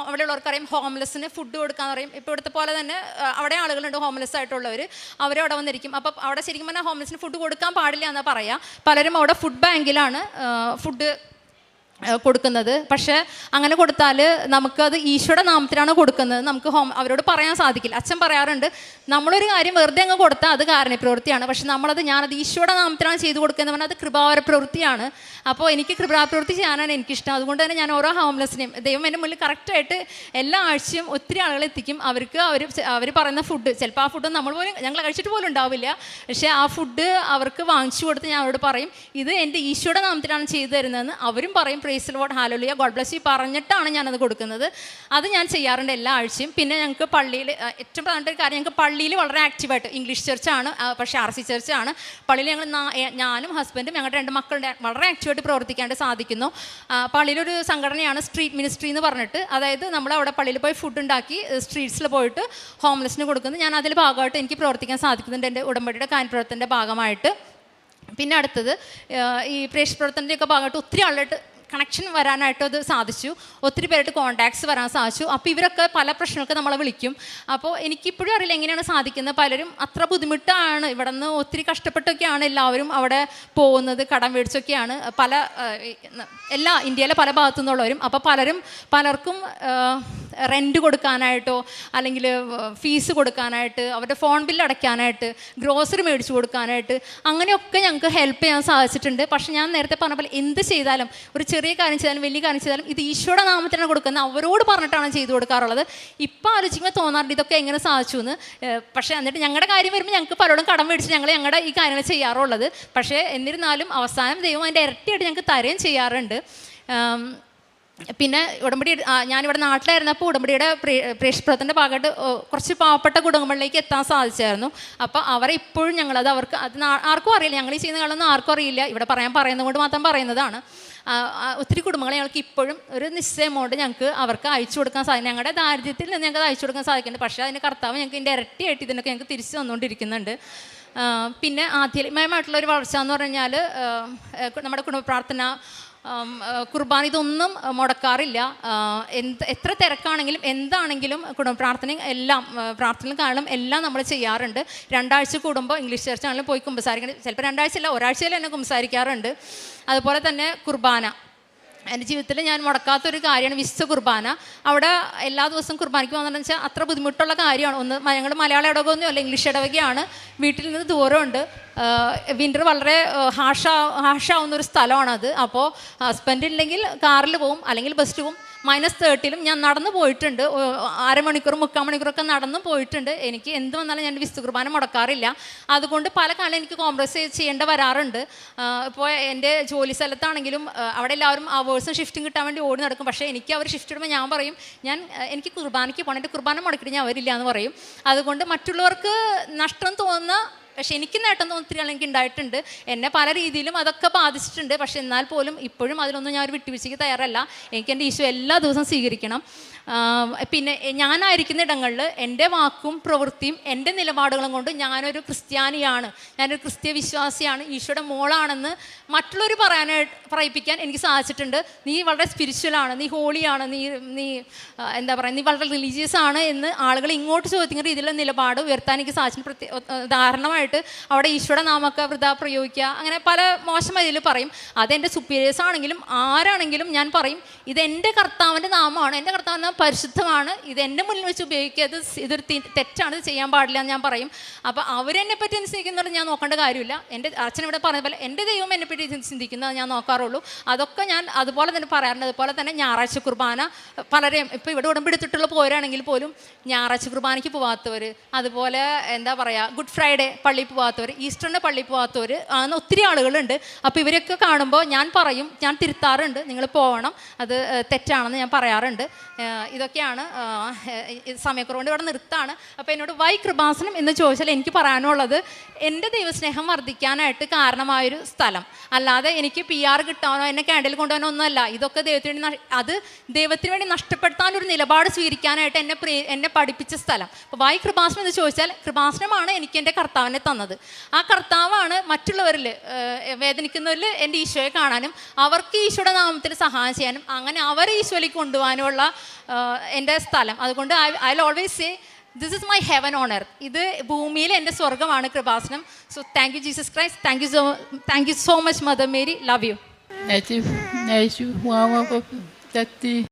Speaker 1: അവിടെ ഉള്ളവർക്കറിയാം ഹോംലെസ്സിന് ഫുഡ് കൊടുക്കാന്ന് പറയും. ഇപ്പോൾ ഇവിടുത്തെ പോലെ തന്നെ അവിടെ ആളുകളുണ്ട് ഹോംലെസ് ആയിട്ടുള്ളവർ. അവരവിടെ വന്നിരിക്കും. അപ്പം അവിടെ ശരിക്കും പറഞ്ഞാൽ ഹോംലെസ്സിന് ഫുഡ് കൊടുക്കാൻ പാടില്ല എന്നാണ് പറയുക. പലരും അവിടെ ഫുഡ് ബാങ്കിലാണ് ഫുഡ് കൊടുക്കുന്നത്. പക്ഷേ അങ്ങനെ കൊടുത്താൽ നമുക്കത് ഈശോയുടെ നാമത്തിലാണ് കൊടുക്കുന്നത്. നമുക്ക് അവരോട് പറയാൻ സാധിക്കില്ല. അച്ഛൻ പറയാറുണ്ട്, നമ്മളൊരു കാര്യം വെറുതെ അങ്ങ് കൊടുത്താൽ അത് കാരുണ്യ പ്രവൃത്തിയാണ്. പക്ഷെ ഞാനത് ഈശോയുടെ നാമത്തിലാണ് ചെയ്തു കൊടുക്കുന്നത് പറഞ്ഞാൽ അത് കൃപാവര പ്രവൃത്തിയാണ്. അപ്പോൾ എനിക്ക് കൃപാപ്രവൃത്തി ചെയ്യാനാണ് എനിക്കിഷ്ടം. അതുകൊണ്ട് തന്നെ ഞാൻ ഓരോ ഹോംലെസ്സിനെയും ദൈവം എൻ്റെ മുന്നിൽ കറക്റ്റായിട്ട് എല്ലാ ആഴ്ചയും ഒത്തിരി ആളുകളെ എത്തിക്കും. അവർ പറയുന്ന ഫുഡ് ചിലപ്പോൾ ആ ഫുഡ് ഞങ്ങൾ കഴിച്ചിട്ട് പോലും ഉണ്ടാവില്ല. പക്ഷേ ആ ഫുഡ് അവർക്ക് വാങ്ങിച്ചു കൊടുത്ത് ഞാൻ അവരോട് പറയും, ഇത് എൻ്റെ ഈശോയുടെ നാമത്തിലാണ് ചെയ്തു തരുന്നതെന്ന്. അവരും പറയും praise Lord, hallelujah, God bless you പറഞ്ഞിട്ടാണ് ഞാനത് കൊടുക്കുന്നത്. അത് ഞാൻ ചെയ്യാറുണ്ട് എല്ലാ ആഴ്ചയും. പിന്നെ ഞങ്ങൾക്ക് പള്ളിയിൽ ഏറ്റവും പ്രധാനപ്പെട്ട ഒരു കാര്യം, ഞങ്ങൾക്ക് പള്ളിയിൽ വളരെ ആക്റ്റീവായിട്ട് ഇംഗ്ലീഷ് ചർച്ചാണ്, പക്ഷേ RC ചർച്ചാണ്. പള്ളിയിൽ ഞാനും ഹസ്ബൻഡും ഞങ്ങളുടെ 2 മക്കളുടെ വളരെ ആക്റ്റീവായിട്ട് പ്രവർത്തിക്കാണ്ട് സാധിക്കുന്നു. പള്ളിയിലൊരു സംഘടനയാണ് സ്ട്രീറ്റ് മിനിസ്ട്രി എന്ന് പറഞ്ഞിട്ട്. അതായത് നമ്മളവിടെ പള്ളിയിൽ പോയി ഫുഡ് ഉണ്ടാക്കി സ്ട്രീറ്റ്സിൽ പോയിട്ട് ഹോംലെസ്സിന് കൊടുക്കുന്നത്. ഞാൻ അതിൽ ഭാഗമായിട്ട് എനിക്ക് പ്രവർത്തിക്കാൻ സാധിക്കുന്നുണ്ട് എൻ്റെ ഉടമ്പടിയുടെ കാര്യപ്രവർത്തനത്തിൻ്റെ ഭാഗമായിട്ട്. പിന്നെ അടുത്തത് ഈ പ്രേക്ഷിത പ്രവർത്തനത്തിൻ്റെയൊക്കെ ഭാഗമായിട്ട് ഒത്തിരി ആളായിട്ട് കണക്ഷൻ വരാനായിട്ട് അത് സാധിച്ചു. ഒത്തിരി പേരായിട്ട് കോൺടാക്ട്സ് വരാൻ സാധിച്ചു. അപ്പോൾ ഇവരൊക്കെ പല പ്രശ്നങ്ങൾക്ക് നമ്മളെ വിളിക്കും. അപ്പോൾ എനിക്കിപ്പോഴും അറിയില്ല എങ്ങനെയാണ് സാധിക്കുന്നത്. പലരും അത്ര ബുദ്ധിമുട്ടാണ്, ഇവിടെ നിന്ന് ഒത്തിരി കഷ്ടപ്പെട്ടൊക്കെയാണ് എല്ലാവരും അവിടെ പോകുന്നത്, കടം മേടിച്ചൊക്കെയാണ് ഇന്ത്യയിലെ പല ഭാഗത്തു നിന്നുള്ളവരും. അപ്പോൾ പലർക്കും റെൻറ്റ് കൊടുക്കാനായിട്ടോ അല്ലെങ്കിൽ ഫീസ് കൊടുക്കാനായിട്ട്, അവരുടെ ഫോൺ ബില്ല് അടയ്ക്കാനായിട്ട്, ഗ്രോസറി മേടിച്ച് കൊടുക്കാനായിട്ട്, അങ്ങനെയൊക്കെ ഞങ്ങൾക്ക് ഹെൽപ്പ് ചെയ്യാൻ സാധിച്ചിട്ടുണ്ട്. പക്ഷേ ഞാൻ നേരത്തെ പറഞ്ഞ പോലെ എന്ത് ചെയ്താലും, ഒരു ചെറിയ കാര്യം ചെയ്താലും വലിയ കാര്യം ചെയ്താലും ഇത് ഈശോയുടെ നാമത്തിനാണ് കൊടുക്കുന്നത്. അവരോട് പറഞ്ഞിട്ടാണ് ചെയ്തു കൊടുക്കാറുള്ളത്. ഇപ്പോൾ ആലോചിക്കുമ്പോൾ തോന്നാറുണ്ട് ഇതൊക്കെ എങ്ങനെ സാധിച്ചു എന്ന്. പക്ഷേ എന്നിട്ട് ഞങ്ങളുടെ കാര്യം വരുമ്പോൾ ഞങ്ങൾക്ക് പലരോടും കടം മേടിച്ച് ഞങ്ങളുടെ ഈ കാര്യങ്ങൾ ചെയ്യാറുള്ളത്. പക്ഷേ എന്നിരുന്നാലും അവസാനം ദൈവം അതിൻ്റെ ഇരട്ടിയായിട്ട് ഞങ്ങൾക്ക് തരുകയും ചെയ്യാറുണ്ട്. പിന്നെ ഉടമ്പടി ഞാനിവിടെ നാട്ടിലായിരുന്നപ്പോൾ ഉടമ്പടിയുടെ പ്രേക്ഷിത പ്രവർത്തനത്തിൻ്റെ ഭാഗമായിട്ട് കുറച്ച് പാവപ്പെട്ട കുടുംബങ്ങളിലേക്ക് എത്താൻ സാധിച്ചായിരുന്നു. അപ്പോൾ അവരെ ഇപ്പോഴും ഞങ്ങളത് ആർക്കും അറിയില്ല, ഞങ്ങൾ ഈ ചെയ്യുന്ന കാലമൊന്നും ആർക്കും അറിയില്ല. ഇവിടെ പറയുന്നത് കൊണ്ട് മാത്രം പറയുന്നതാണ്. ഒത്തിരി കുടുംബങ്ങളെ ഞങ്ങൾക്ക് ഇപ്പോഴും ഒരു നിശ്ചയ എമൗണ്ട് ഞങ്ങൾക്ക് അവർക്ക് അയച്ചു കൊടുക്കാൻ സാധിക്കും. ഞങ്ങളുടെ ദാരിദ്ര്യത്തിൽ നിന്ന് ഞങ്ങൾക്ക് അയച്ചു കൊടുക്കാൻ സാധിക്കുന്നുണ്ട്. പക്ഷേ അതിന് കർത്താവ് ഞങ്ങൾക്ക് ഇതിൻ്റെ ഇരട്ടിയായിട്ട് ഇതിനൊക്കെ ഞങ്ങൾക്ക് തിരിച്ചു തന്നുകൊണ്ടിരിക്കുന്നുണ്ട്. പിന്നെ ആധ്യാത്മികമായിട്ടുള്ളൊരു വളർച്ച എന്ന് പറഞ്ഞാൽ നമ്മുടെ കുടുംബ പ്രാർത്ഥന, കുർബാന, ഇതൊന്നും മുടക്കാറില്ല. എത്ര തിരക്കാണെങ്കിലും എന്താണെങ്കിലും കുടുംബ പ്രാർത്ഥനയും എല്ലാം പ്രാർത്ഥനയും കാണലും എല്ലാം നമ്മൾ ചെയ്യാറുണ്ട്. 2 ആഴ്ച കൂടുമ്പോൾ ഇംഗ്ലീഷ് ചർച്ചാണെങ്കിലും പോയി കുമ്പസാരിക്കണം. ചിലപ്പോൾ 2 ആഴ്ചയല്ല, ഒരാഴ്ചയിൽ തന്നെ കുമ്പസാരിക്കാറുണ്ട്. അതുപോലെ തന്നെ കുർബാന എൻ്റെ ജീവിതത്തിൽ ഞാൻ മുടക്കാത്തൊരു കാര്യമാണ് വിശുദ്ധ കുർബാന. അവിടെ എല്ലാ ദിവസവും കുർബാനയ്ക്ക് വന്നിട്ടുണ്ടെന്ന് വെച്ചാൽ അത്ര ബുദ്ധിമുട്ടുള്ള കാര്യമാണ്. ഞങ്ങൾ മലയാള ഇടവകയൊന്നും അല്ല, ഇംഗ്ലീഷ് ഇടവകയാണ്. വീട്ടിൽ നിന്ന് ദൂരമുണ്ട്. വിൻ്റർ വളരെ ഹാഷാവുന്നൊരു സ്ഥലമാണത്. അപ്പോൾ ഹസ്ബൻഡ് ഇല്ലെങ്കിൽ കാറിൽ പോവും, അല്ലെങ്കിൽ ബസ്സിൽ പോവും. -30 ഞാൻ നടന്നു പോയിട്ടുണ്ട്. അരമണിക്കൂർ 3/4 മണിക്കൂറൊക്കെ നടന്നു പോയിട്ടുണ്ട്. എനിക്ക് എന്ത് വന്നാലും ഞാൻ വിശുദ്ധ കുർബാന മുടക്കാറില്ല. അതുകൊണ്ട് പല കാലം എനിക്ക് കോംപ്രമൈസ് ചെയ്യേണ്ട വരാറുണ്ട്. ഇപ്പോൾ എൻ്റെ ജോലി സ്ഥലത്താണെങ്കിലും അവിടെ എല്ലാവരും അവേഴ്സും ഷിഫ്റ്റും കിട്ടാൻ വേണ്ടി ഓടി നടക്കും. പക്ഷേ എനിക്ക് അവർ ഷിഫ്റ്റ് ഇടുമ്പോൾ ഞാൻ പറയും, എനിക്ക് കുർബാനയ്ക്ക് പോകണം, എൻ്റെ കുർബാന മുടക്കിയിട്ട് ഞാൻ വരില്ല എന്ന് പറയും. അതുകൊണ്ട് മറ്റുള്ളവർക്ക് നഷ്ടം തോന്നുന്ന, പക്ഷെ എനിക്ക് നേട്ടം തോന്നിയ എനിക്ക് ഉണ്ടായിട്ടുണ്ട്. എന്നെ പല രീതിയിലും അതൊക്കെ ബാധിച്ചിട്ടുണ്ട്. പക്ഷെ എന്നാൽ പോലും ഇപ്പോഴും അതിലൊന്നും ഞാൻ ഒരു വിട്ടുവീഴ്ചയ്ക്ക് തയ്യാറല്ല. എനിക്ക് എൻ്റെ ഈശോ എല്ലാ ദിവസവും സ്വീകരിക്കണം. പിന്നെ ഞാനായിരിക്കുന്ന ഇടങ്ങളിൽ എൻ്റെ വാക്കും പ്രവൃത്തിയും എൻ്റെ നിലപാടുകളും കൊണ്ട് ഞാനൊരു ക്രിസ്ത്യാനിയാണ്, ഞാനൊരു ക്രിസ്ത്യ വിശ്വാസിയാണ്, ഈശോയുടെ മോളാണെന്ന് മറ്റുള്ളവർ പറയിപ്പിക്കാൻ എനിക്ക് സാധിച്ചിട്ടുണ്ട്. നീ വളരെ സ്പിരിച്വലാണ്, നീ ഹോളിയാണ്, നീ എന്താ പറയുക, നീ വളരെ റിലീജിയസ് ആണ് എന്ന് ആളുകൾ ഇങ്ങോട്ട് ചോദിക്കുന്ന രീതിയിലുള്ള നിലപാട് ഉയർത്താൻ എനിക്ക് സാധിച്ചിട്ടുണ്ട്. ഉദാഹരണമായിട്ട് അവിടെ ഈശോയുടെ നാമൊക്കെ വൃഥാ പ്രയോഗിക്കുക, അങ്ങനെ പല മോശം രീതിയിൽ പറയും. അതെൻ്റെ സുപ്പീരിയേഴ്സ് ആണെങ്കിലും ആരാണെങ്കിലും ഞാൻ പറയും, ഇതെൻ്റെ കർത്താവിൻ്റെ നാമമാണ്, എൻ്റെ കർത്താവിൻ്റെ നാമം പരിശുദ്ധമാണ്, ഇത് എൻ്റെ മുന്നിൽ വെച്ച് ഉപയോഗിക്കുക, ഇതൊരു തെറ്റാണ്, ഇത് ചെയ്യാൻ പാടില്ല എന്ന് ഞാൻ പറയും. അപ്പോൾ അവരെന്നെ പറ്റി ചിന്തിക്കുന്നുണ്ട് ഞാൻ നോക്കേണ്ട കാര്യമില്ല. എൻ്റെ അച്ഛൻ ഇവിടെ പറഞ്ഞ പോലെ എൻ്റെ ദൈവം എന്നെ പറ്റി ചിന്തിക്കുന്നത് ഞാൻ നോക്കാറുള്ളൂ. അതൊക്കെ ഞാൻ അതുപോലെ തന്നെ പറയാറുണ്ട്. അതുപോലെ തന്നെ ഞായറാഴ്ച കുർബാന പലരെയും ഇപ്പോൾ ഇവിടെ ഉടമ്പെടുത്തിട്ടുള്ള പോരാണെങ്കിൽ പോലും ഞായറാഴ്ച കുർബാനയ്ക്ക് പോകാത്തവർ, അതുപോലെ എന്താ പറയുക ഗുഡ് ഫ്രൈഡേ പള്ളിയിൽ പോകാത്തവർ, ഈസ്റ്ററിൻ്റെ പള്ളിയിൽ പോകാത്തവർ അങ്ങനെ ഒത്തിരി ആളുകളുണ്ട്. അപ്പോൾ ഇവരൊക്കെ കാണുമ്പോൾ ഞാൻ പറയും, ഞാൻ തിരുത്താറുണ്ട്, നിങ്ങൾ പോകണം, അത് തെറ്റാണെന്ന് ഞാൻ പറയാറുണ്ട്. ഇതൊക്കെയാണ്. സമയക്കുറവുകൊണ്ട് ഇവിടെ നിർത്താണ്. അപ്പോൾ എന്നോട് വൈ കൃപാസനം എന്ന് ചോദിച്ചാൽ എനിക്ക് പറയാനുള്ളത്, എൻ്റെ ദൈവസ്നേഹം വർദ്ധിക്കാനായിട്ട് കാരണമായൊരു സ്ഥലം, അല്ലാതെ എനിക്ക് PR കിട്ടാനോ എന്നെ ക്യാൻഡിൽ കൊണ്ടുപോകാനോ ഒന്നുമല്ല. ഇതൊക്കെ ദൈവത്തിന് വേണ്ടി നഷ്ടപ്പെടുത്താനൊരു നിലപാട് സ്വീകരിക്കാനായിട്ട് എന്നെ പഠിപ്പിച്ച സ്ഥലം. അപ്പോൾ വൈ കൃപാസനം എന്ന് ചോദിച്ചാൽ കൃപാസനമാണ് എനിക്ക് എൻ്റെ കർത്താവിനെ തന്നത്. ആ കർത്താവാണ് മറ്റുള്ളവരിൽ വേദനിക്കുന്നവരിൽ എൻ്റെ ഈശോയെ കാണാനും അവർക്ക് ഈശോയുടെ നാമത്തിൽ സഹായം ചെയ്യാനും അങ്ങനെ അവരെ ഈശോയിലേക്ക് കൊണ്ടുപോകാനുമുള്ള എൻ്റെ സ്ഥലം. അതുകൊണ്ട് I will always say this is my heaven on earth. ഇത് ഭൂമിയിൽ എൻ്റെ സ്വർഗ്ഗമാണ് Kripasanam. So thank you Jesus Christ, thank you so much Mother Mary, love U.